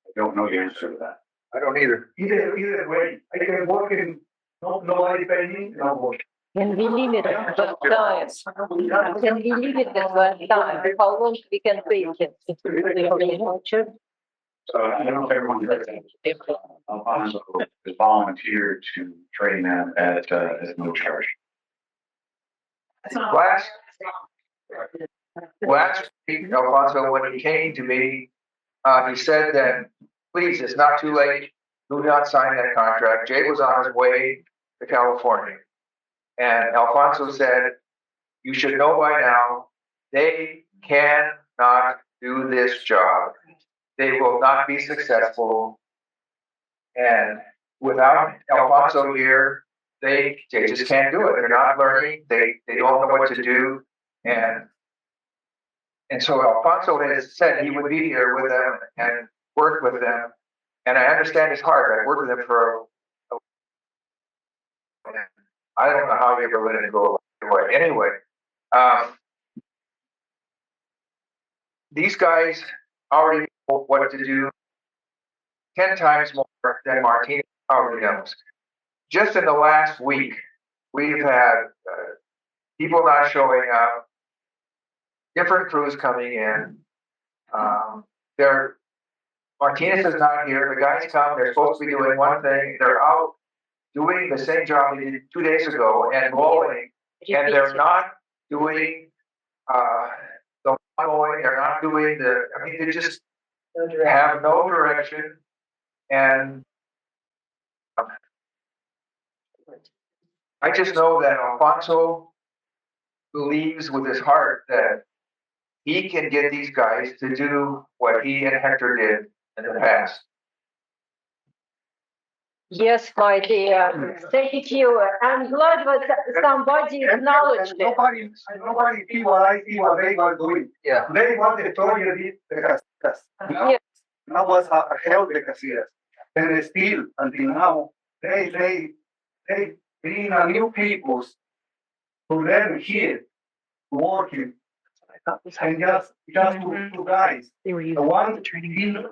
I don't know the answer to that. I don't either. Either way, I can work in, nobody pay me, no work. Can we limit the time? Can we limit the time? How long we can wait? So I don't know if everyone heard that. Alfonso has volunteered to train them at no charge. Last week, Alfonso, when he came to me, he said that, please, it's not too late. Do not sign that contract. Jay was on his way to California. And Alfonso said, you should know by now, they cannot do this job. They will not be successful. And without Alfonso here, they just can't do it. They're not learning. They don't know what to do. And so Alfonso has said he would be here with them and work with them. And I understand his heart. I worked with him for I don't know how he ever let it go away. Anyway, these guys already know what to do 10 times more than Martinez already knows. Just in the last week, we've had people not showing up, different crews coming in. Martinez is not here. The guys come, they're supposed to be doing one thing. They're out doing the same job they did 2 days ago and mowing, and they're not doing the mowing, they're not doing they just have no direction. And I just know that Alfonso believes with his heart that he can get these guys to do what he and Hector did in the past. Yes, my dear. Thank you. I'm glad that somebody acknowledged it. Nobody see what I see what they were doing. Yeah. They want to throw you the Casitas. Yes. Now was held the Casitas. And still, until now, they bring a new people to learn here, working. And just two guys. The one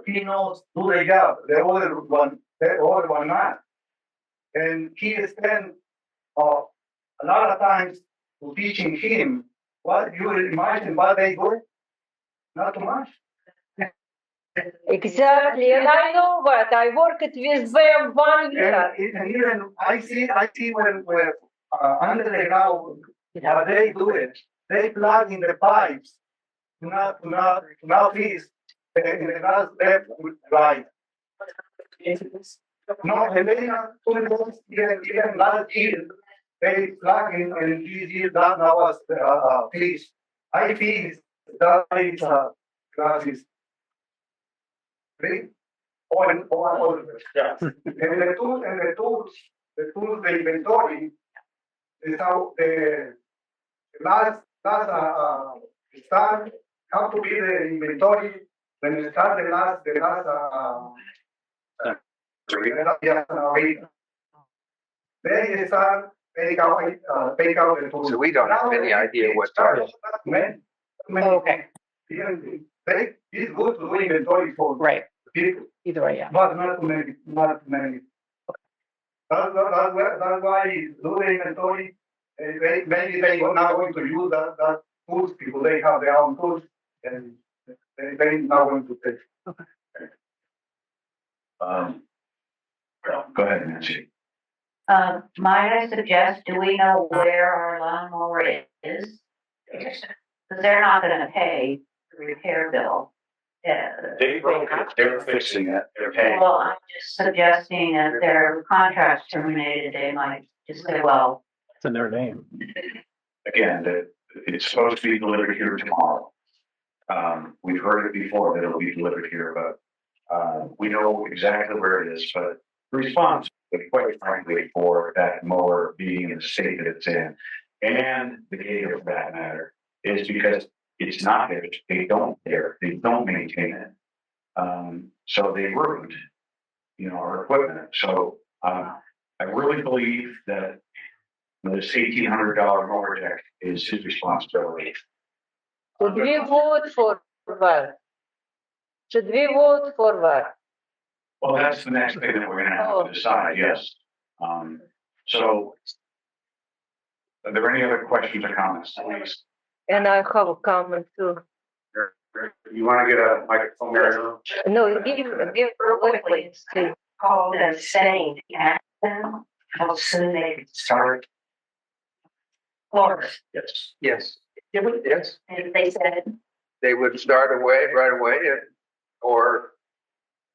he knows do the job, the other one not. And he spent a lot of times to teaching him what you imagine what they do. Not too much. Exactly, and I know what I worked with them 1 year. And even I see when under the ground what they do it, they plug in the pipes to not freeze in the last left with right. No, and they are doing this even last year. They plug in and this year that was freeze. I feel that is classes. Right? All yeah. And the tools, the inventory is how the last start how to be the inventory when you start the last they start take out the tools. So we don't have any idea what Okay. It's good to do inventory for Right. people. Either way, yeah. But not too many. That's why do the inventory. Maybe they are not going to use that tools because they have their own tools and they're not going to take. Go ahead, Nancy. Might I suggest, do we know where our lawnmower is? Because they're not gonna pay the repair bill. They broke it. They're fixing it. They're paying. Well, I'm just suggesting if their contract's terminated, they might just say, well, It's in their name. Again, that it's supposed to be delivered here tomorrow. We've heard it before that it'll be delivered here, but we know exactly where it is, but the response, quite frankly, for that mower being in the state that it's in, and the gator for that matter, is because it's not theirs. They don't care. They don't maintain it. So they ruined, our equipment. So I really believe that this $1,800 mower deck is his responsibility. Should we vote for what? Should we vote for what? Well, that's the next thing that we're gonna have to decide, yes. So, are there any other questions or comments, please? And I have a comment too. You wanna get a microphone there? No, give please. Call them saying, ask them how soon they could start. Florida. Yes. Yes. Yes. And they said, They would start right away, or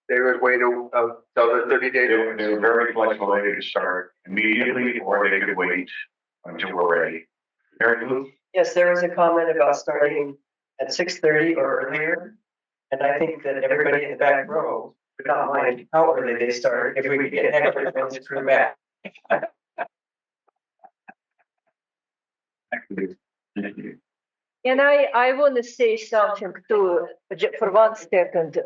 they would wait until the 30 days. They were very flexible. They could start immediately, or they could wait until we're ready. Mary Lou? Yes, there was a comment about starting at 6:30 or earlier. And I think that everybody in the back row would not mind how early they start if we could get Hector and his crew back. Thank you. And I want to say something too, for 1 second.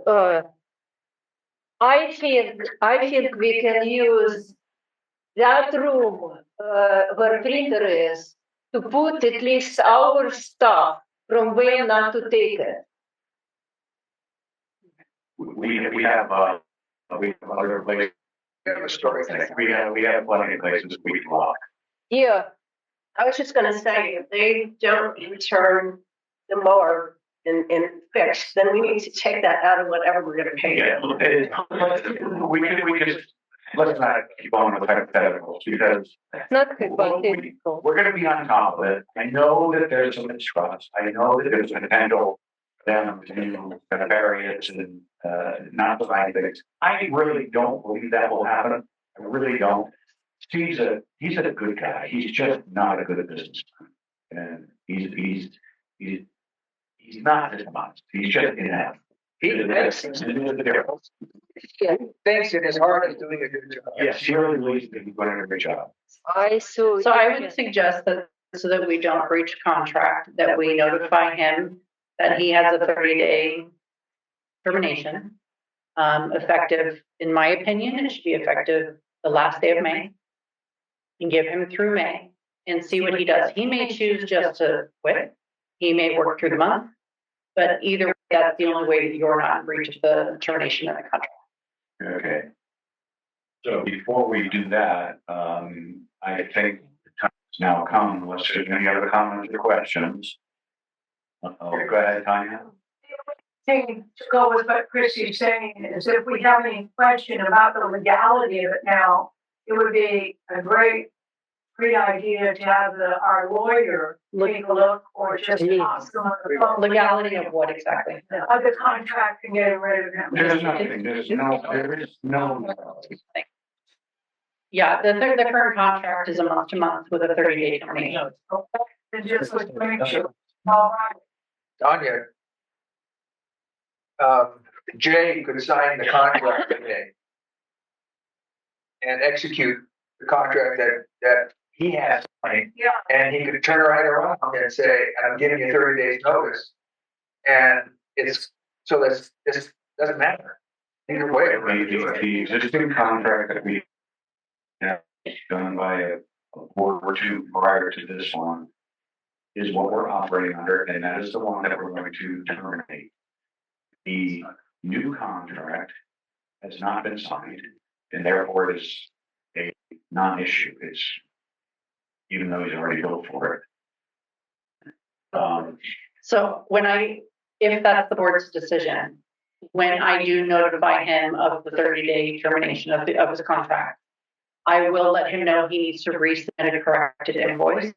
I think we can use that room where printer is to put at least our stuff from where not to take it. We have other places. We have plenty of places we can walk. Yeah. I was just gonna say, if they don't return the mower and fix, then we need to take that out of whatever we're gonna pay Yeah, them. we could let's not keep on with hypotheticals because Not hypothetical. we're going to be on top of it. I know that there's some mistrust. I know that there's a potential for them to kind of bury it and not provide things. I really don't believe that will happen. I really don't. He's a good guy. He's just not a good businessman, and he's not just honest. He's just inept. He thinks in his heart is doing a good job. Yes, he really believes that he's doing a great job. So I would suggest that, so that we don't breach contract, that we notify him that he has a 30-day termination. Effective, in my opinion, it should be effective the last day of May. And give him through May and see what he does. He may choose just to quit. He may work through the month. But either way, that's the only way that you're not in breach of the termination of the contract. Okay. So before we do that, I think the time has now come, unless there's any other comments or questions. Go ahead, Tanya. Thing to go with what Chrissy's saying is if we have any question about the legality of it now, it would be a great idea to have our lawyer take a look or just ask them on the phone. Legality of what exactly? Of the contract and getting rid of them. There is no. Yeah, the current contract is a month to month with a 30-day termination. And just like make sure, all right. Tanya, Jay could sign the contract today and execute the contract that he has, signed, Yeah. and he could turn right around and say, "I'm giving you 30 days notice," and this doesn't matter. Either way, The existing contract that we have done by a board or two prior to this one is what we're operating under, and that is the one that we're going to terminate. The new contract has not been signed, and therefore is a non-issue. It's even though he's already billed for it. So if that's the board's decision, when I do notify him of the 30-day termination of his contract, I will let him know he needs to resubmit a corrected invoice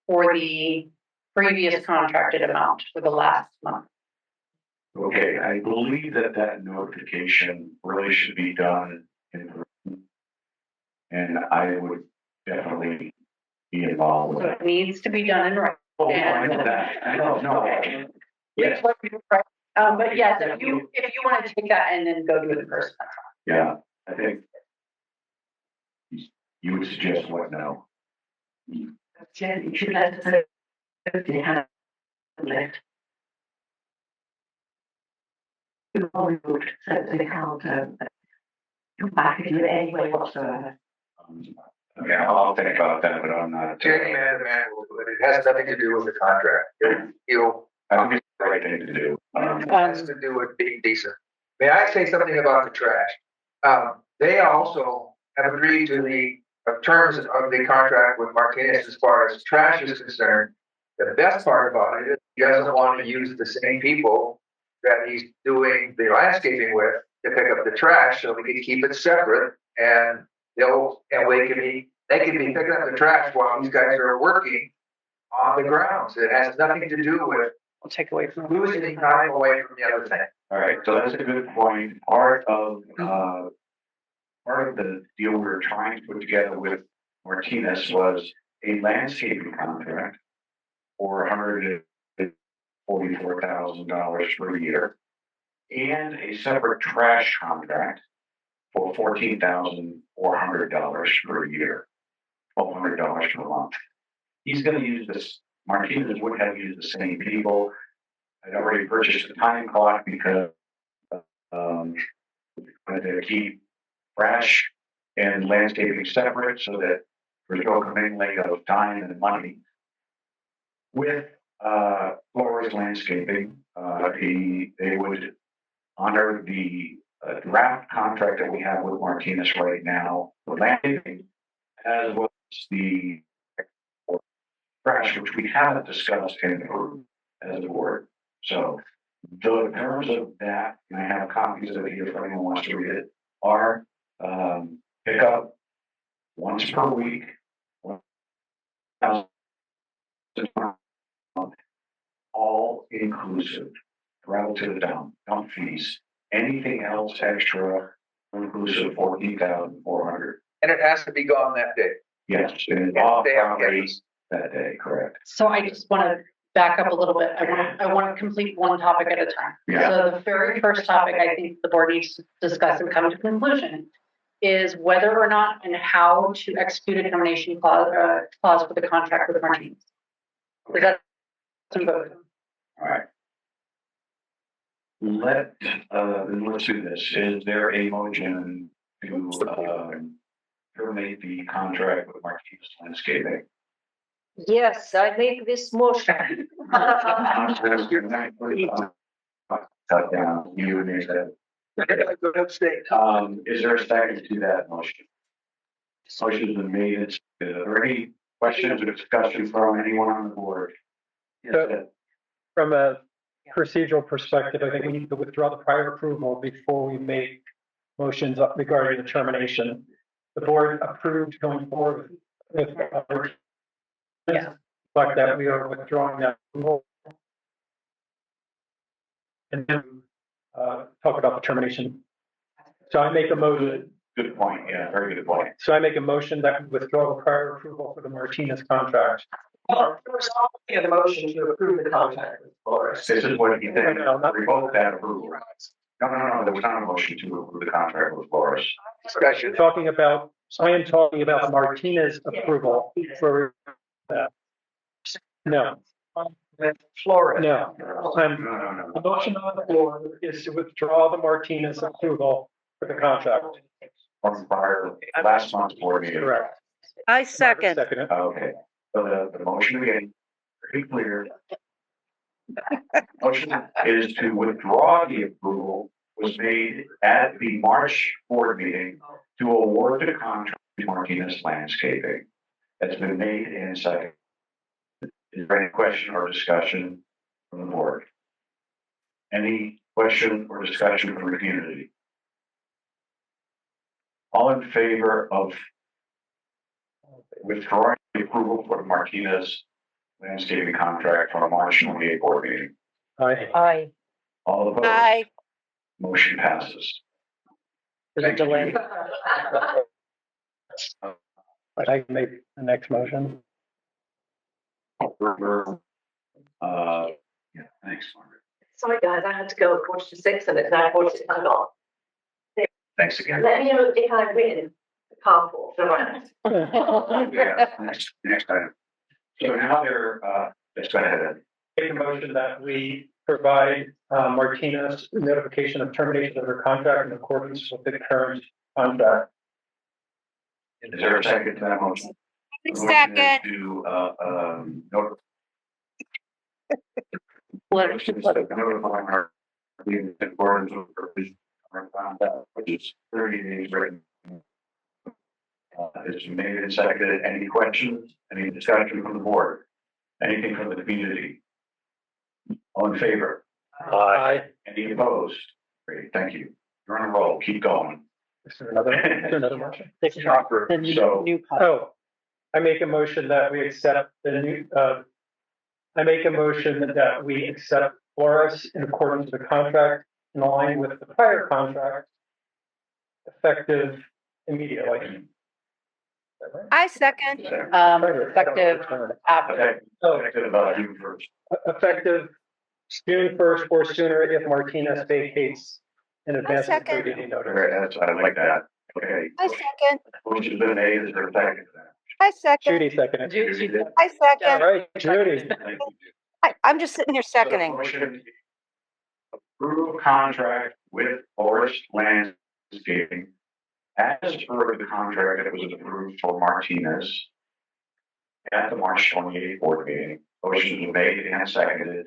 for the previous contracted amount for the last month. Okay, I believe that notification really should be done in person. And I would definitely be involved with So it. it needs to be done in writing. Oh, I know that, I know, no. Yes, But yes, if you want to take that and then go do it in person, that's fine. yeah, I think you would suggest what now? Jen, you should let us know if you have it. You only moved, so they can't, come back and do it anyway whatsoever. Okay, I'll think about that, but I'm not. Jerry, man, but it has nothing to do with the contract. I think it's the right thing to do. It has to do with being decent. May I say something about the trash? They also have agreed to the terms of the contract with Martinez as far as trash is concerned. The best part about it is he doesn't want to use the same people that he's doing the landscaping with to pick up the trash, so we can keep it separate and they can be picking up the trash while these guys are working on the grounds. It has nothing to do with We'll take away from. losing time away from the other thing. All right, so that's a good point. Part of the deal we were trying to put together with Martinez was a landscaping contract for $144,000 per year and a separate trash contract for $14,400 per year, $1,200 per month. He's going to use this. Martinez would have used the same people. I'd already purchased a time clock because to keep trash and landscaping separate so that there's no commingling of time and money. With Flores Landscaping, they would honor the draft contract that we have with Martinez right now for landscaping, as well as the trash, which we haven't discussed and approved as a board. So the terms of that, and I have copies of it here if anyone wants to read it, are pick up once per week, all inclusive, travel to the dump fees. Anything else extra, inclusive $14,400. And it has to be gone that day. Yes, and off property that day, correct. So I just want to back up a little bit. I want to complete one topic at a time. Yeah. So the very first topic I think the board needs to discuss and come to conclusion is whether or not and how to execute a termination clause for the contract with Martinez. Is that some vote? All right. Let's do this. Is there a motion to terminate the contract with Martinez Landscaping? Yes, I make this motion. Cut down, you and me said. Is there a second to that motion? Motion's been made. Are there any questions or discussion from anyone on the board? So, from a procedural perspective, I think we need to withdraw the prior approval before we make motions regarding the termination. The board approved going forward with like that we are withdrawing that approval. And then talk about the termination. So I make a motion. Good point. Yeah, very good point. So I make a motion that we withdraw the prior approval for the Martinez contract. Well, there was already a motion to approve the contract with Flores. This is what he did. Revoke that approval. No. There was not a motion to approve the contract with Flores. Discussion. I am talking about the Martinez approval for that. No. Flores. No. The motion on the floor is to withdraw the Martinez approval for the contract. From prior last month's board meeting. Correct. I second. Okay. So the motion again, pretty clear. Motion is to withdraw the approval was made at the March board meeting to award the contract to Martinez Landscaping. That's been made and seconded. Is there any question or discussion from the board? Any question or discussion from the community? All in favor of withdrawing the approval for the Martinez Landscaping contract from a March 28 board meeting? Aye. All opposed? Aye. Motion passes. There's a delay. I make the next motion. Yeah, thanks, Margaret. Sorry, guys, I had to go 4:45 and it's now 4:45. Thanks again. Let me know if I win the carpool. Yeah, next time. So now let's go ahead. Make a motion that we provide Martinez notification of termination of her contract in accordance with the current contract. Is there a second to that motion? Second. To, notifying her in accordance with the provision of our contract, which is 30 days written. It's made and seconded. Any questions? Any discussion from the board? Anything from the community? All in favor? Aye. Any opposed? Great, thank you. You're on a roll. Keep going. Is there another motion? So, Oh, I make a motion that we accept the new, I make a motion that we accept Flores in accordance with the contract in line with the prior contract, effective immediately. I second. Effective after. okay, effective June 1st. Effective June 1st or sooner if Martinez vacates in advance of the 30-day notice. Okay, I like that. Okay. I second. Motion's been made. Is there a second to that? I second. Judy seconded. I All second. right, Judy. Thank you. I'm just sitting here seconding. Motion approve contract with Forest Landscaping as per the contract that was approved for Martinez at the March 28th board meeting. Motion was made and seconded.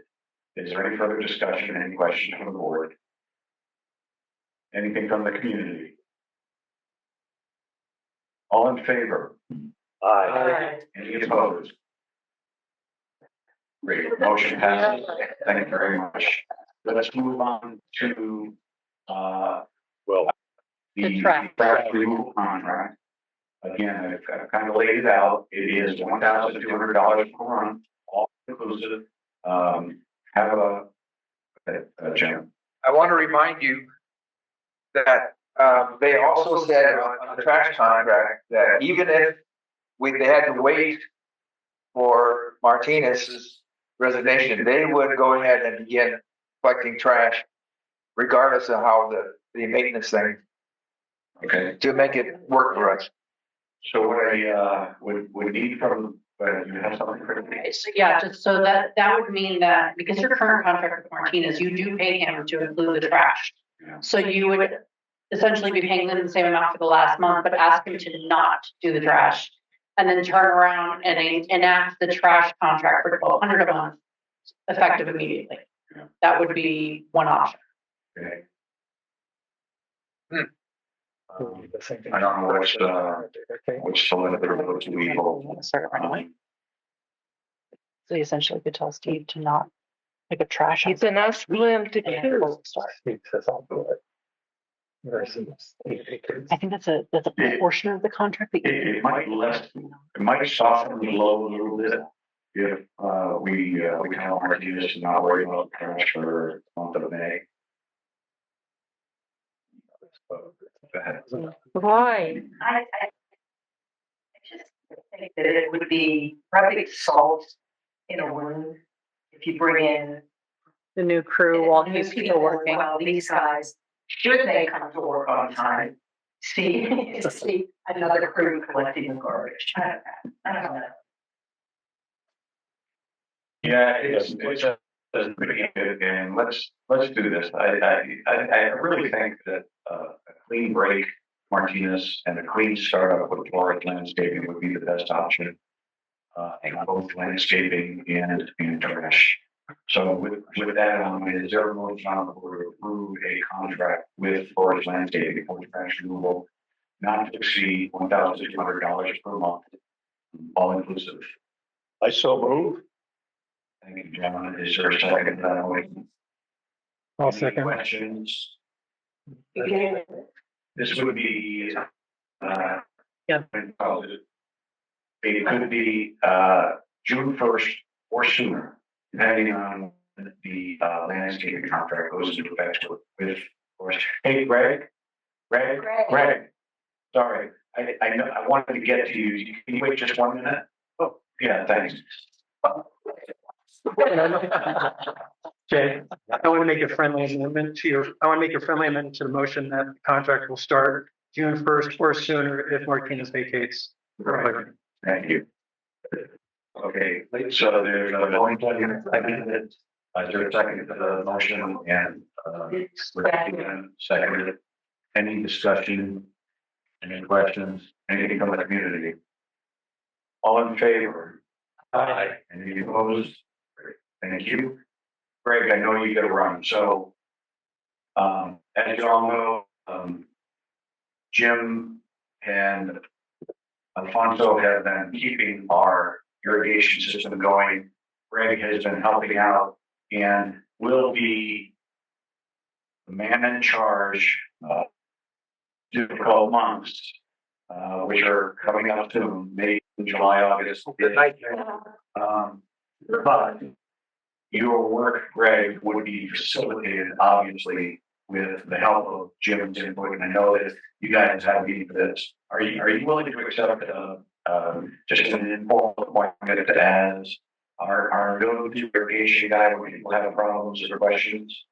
Is there any further discussion? Any questions from the board? Anything from the community? All in favor? Aye. Any opposed? Great, motion passes. Thank you very much. Let's move on to, the trash removal contract. Again, I've kind of laid it out. It is $1,200 per run, all inclusive. Have a Jim. I want to remind you that they also said on the trash contract that even if they had to wait for Martinez's resignation, they would go ahead and begin collecting trash regardless of how the maintenance thing, Okay. to make it work for us. So what I would need from, you have something for me? Okay, so yeah, just so that would mean that because your current contract with Martinez, you do pay him to include the trash. Yeah. So you would essentially be paying them the same amount for the last month, but ask him to not do the trash. And then turn around and enact the trash contract for $1,200 a month, effective immediately. Yeah. That would be one option. Okay. I don't know which solicitor those we hold. Start it right away. So you essentially could tell Steve to not pick a trash. It's an us limb to choose. Steve says I'll do it. Versus 8 acres. I think that's a portion of the contract that you. It might soften the blow a little bit if we tell Martinez to not worry about trash for the month of May. Go ahead. Why? I just think that it would be probably salt in a wound if you bring in The new crew while new he's people still working. Well, these guys, should they come to work on time, see another crew collecting the garbage. I don't know. Yeah, it's pretty good, and let's do this. I really think that a clean break Martinez and a clean startup with Florida Landscaping would be the best option. And both landscaping and trash. So with that on mind, is there a motion on the board to approve a contract with Forest Landscaping for trash removal not to exceed $1,200 per month, all inclusive? I so move. Thank you, gentlemen. Is there a second to that motion? I'll Any second. questions? Beginning. This would be, Yeah. It could be June 1st or sooner, depending on the landscaping contract goes into effect with Forest. Hey, Greg, sorry, I know, I wanted to get to you. Can you wait just 1 minute? Oh, yeah, thanks. Jay, I want to make a friendly amendment to the motion that the contract will start June 1st or sooner if Martinez vacates. Thank you. Okay, so there's a going to second. Is there a second to the motion and seconded? Any discussion? Any questions? Anything from the community? All in favor? Aye. Any opposed? Thank you. Greg, I know you gotta run, so as you all know, Jim and Alfonso have been keeping our irrigation system going. Greg has been helping out and will be the man in charge difficult months, which are coming up soon, May, July, August. But your work, Greg, would be facilitated, obviously, with the help of Jim's input. And I know that you guys have a meeting for this. Are you willing to accept just an informal appointment as our go-to irrigation guy when people have problems or questions?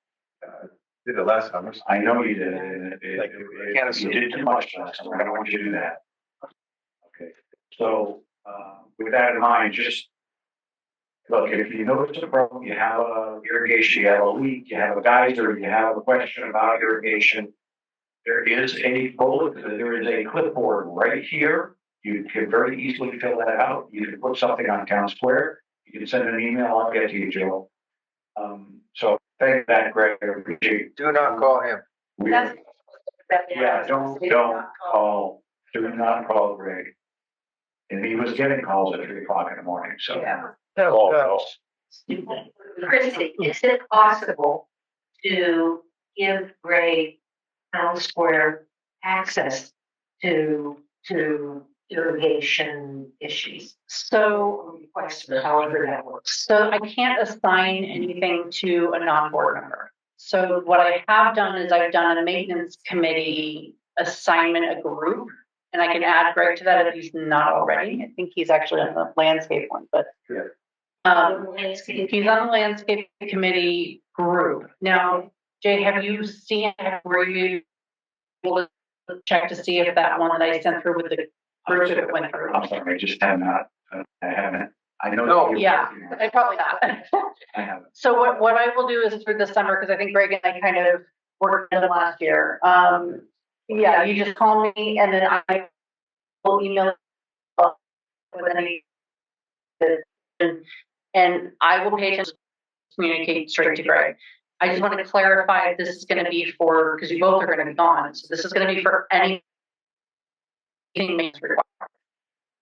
Did it last summer. I know you did. You did too much last summer. I don't want you to do that. Okay. So with that in mind, just look, if you notice a problem, you have a irrigation, you have a leak, you have a geyser, you have a question about irrigation, there is a clipboard right here. You can very easily fill that out. You can put something on town square. You can send an email. I'll get to you, Joe. So thank that, Greg. I appreciate. Do not call him. Yeah, don't call. Do not call Greg. And he was getting calls at 3 o'clock in the morning. So. Yeah. Christie, Is it possible to give Greg Town Square access to irrigation issues? So, However that works. so I can't assign anything to a non-board member. So what I have done is I've done a maintenance committee assignment, a group, and I can add Greg to that if he's not already. I think he's actually on the landscape one, but he's on the landscape committee group. Now, Jay, have you seen, were you able to check to see if that one that I sent through with the group that went through? I'm sorry, I just have not. I haven't. I know. No, yeah, I probably not. I haven't. So what I will do is through the summer, because I think Greg and I kind of worked on it last year. Yeah, you just call me and then I will email with any, and I will pay attention to communicate straight to Greg. I just want to clarify if this is going to be for, because you both are going to be gone. So this is going to be for anything maintenance required.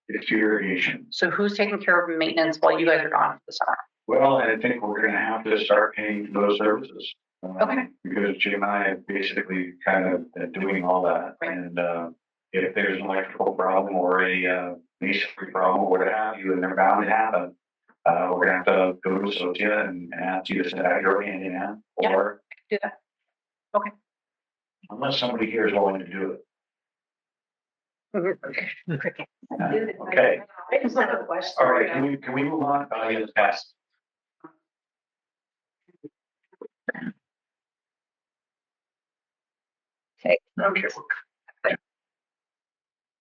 It's irrigation. So who's taking care of maintenance while you guys are gone for the summer? Well, I think we're going to have to start paying for those services. Okay. Because Jim and I are basically kind of doing all that. Right. And if there's an electrical problem or a masonry problem or what have you, and they're bound to happen, we're going to have to go to Associate and ask you to send out your hand in hand, or do that. Okay. Unless somebody here is willing to do it. Okay. Okay. I just have a question. All right. Can we move on? Yes, pass. Okay.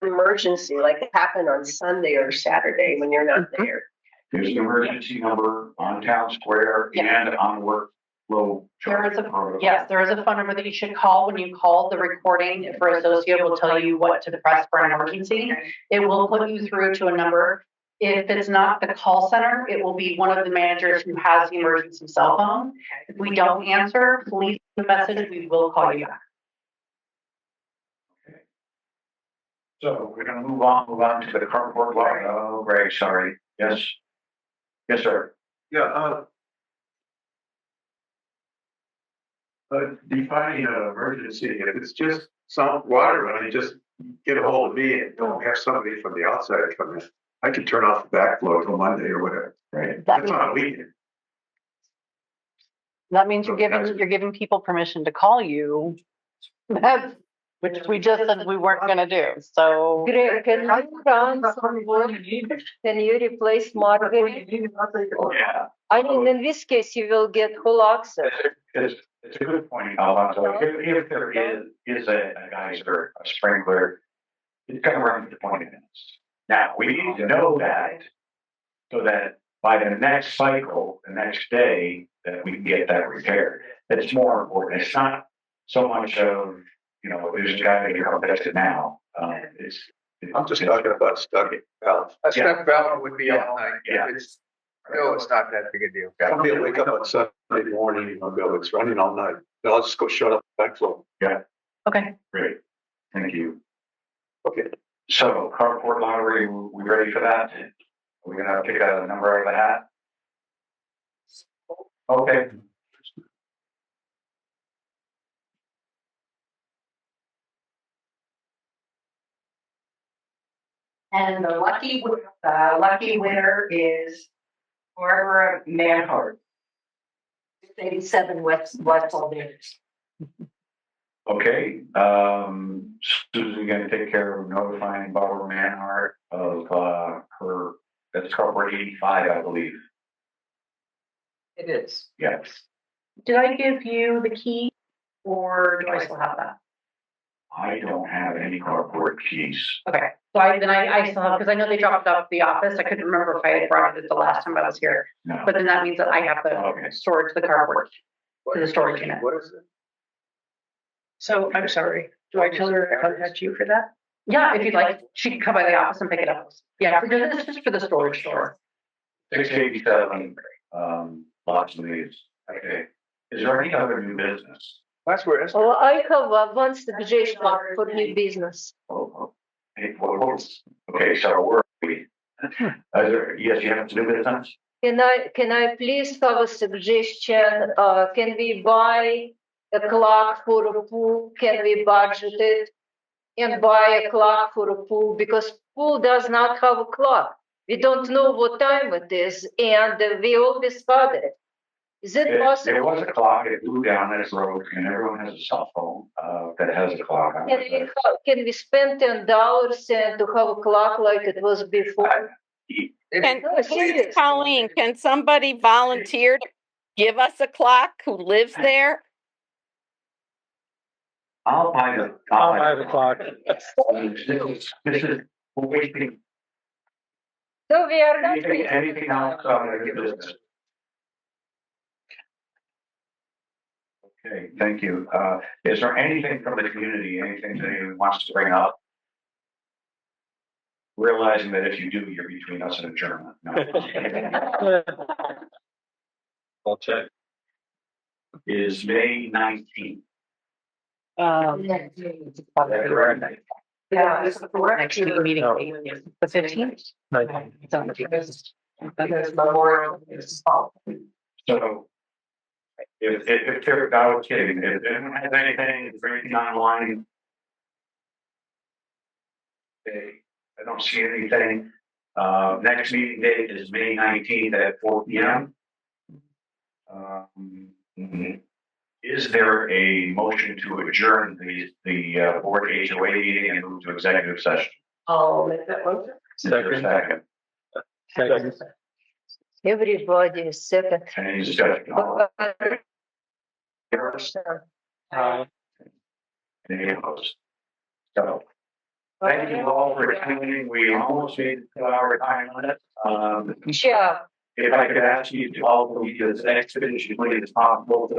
Emergency, like it happened on Sunday or Saturday when you're not there. There's an emergency number on town square and on workflow. There is a phone number that you should call. When you call, the recording for Associate will tell you what to press for an emergency. It will put you through to a number. If it's not the call center, it will be one of the managers who has the emergency cell phone. If we don't answer, please leave a message. We will call you back. So we're going to move on to the current board law. Oh, Greg, sorry. Yes. Yes, sir. Yeah, defining an emergency, if it's just some water running, just get a hold of me and don't have somebody from the outside come in. I can turn off the backflow till Monday or whatever. Right. That's on a weekend. That means you're giving people permission to call you. which we just said we weren't gonna do, so. Greg, can you run some work? Can you replace Margaret? Yeah, I mean, in this case, you will get full access. it's a good point, Alfonso. If there is a geyser, a sprinkler, it's gonna run for 20 minutes. Now, we need to know that so that by the next cycle, the next day, that we can get that repaired. That's more important. It's not so much of, there's a guy that can fix it now. I'm just talking about stuck valve. A stuck valve would be all night. Yeah. It's not that big a deal. Somebody will wake up on Sunday morning and go, it's running all night. Then I'll just go shut up the backflow. Yeah, Okay. great. Thank you. Okay. So carport lottery, we ready for that? We're gonna pick a number out of the hat? Okay. And the lucky winner is Barbara Manhart. 87 West Alders. Okay, Susan gonna take care of notifying Barbara Manhart of, her, that's carport 85, I believe. It is. Yes. Did I give you the key or do I still have that? I don't have any carport keys. Okay, so I still have, because I know they dropped off the office. I couldn't remember if I had brought it the last time I was here. No. But then that means that I have Okay. to storage the cardboard to the storage unit. What is it? So I'm sorry, do I tell her to contact you for that? Yeah, if you'd like, she can come by the office and pick it up. Yeah, this is just for the storage store. 687, lots of these. Okay. Is there any other new business? That's where it's. Oh, I have one suggestion for new business. Hey, okay, so where are we? Yes, you have to do business? Can I please have a suggestion? Can we buy a clock for a pool? Can we budget it and buy a clock for a pool? Because pool does not have a clock. We don't know what time it is, and we always had it. Is it possible? There was a clock, it blew down this road, and everyone has a cell phone, that has a clock on it. Can we spend $10 and to have a clock like it was before? Colleen, can somebody volunteer to give us a clock who lives there? I'll buy the clock. This is wasting. So we are not. Anything else on the business? Okay, thank you. Is there anything from the community, anything that anyone wants to bring up? Realizing that if you do, you're between us and adjournment. No. I'll check. Is May 19th. Yeah, it's the next meeting, the 15th. It's on the 15th. Because Memorial is. So. If they're, I was kidding, if anyone has anything, is there anything online? Okay, I don't see anything. Next meeting date is May 19th at 4 p.m. Is there a motion to adjourn the board HOA meeting and move to executive session? I'll make that motion. Second. Everybody is second. Any discussion? Any opposed? So, thank you all for attending. We almost made the 2-hour time limit. Sure. If I could ask you to all be as expeditiously as possible.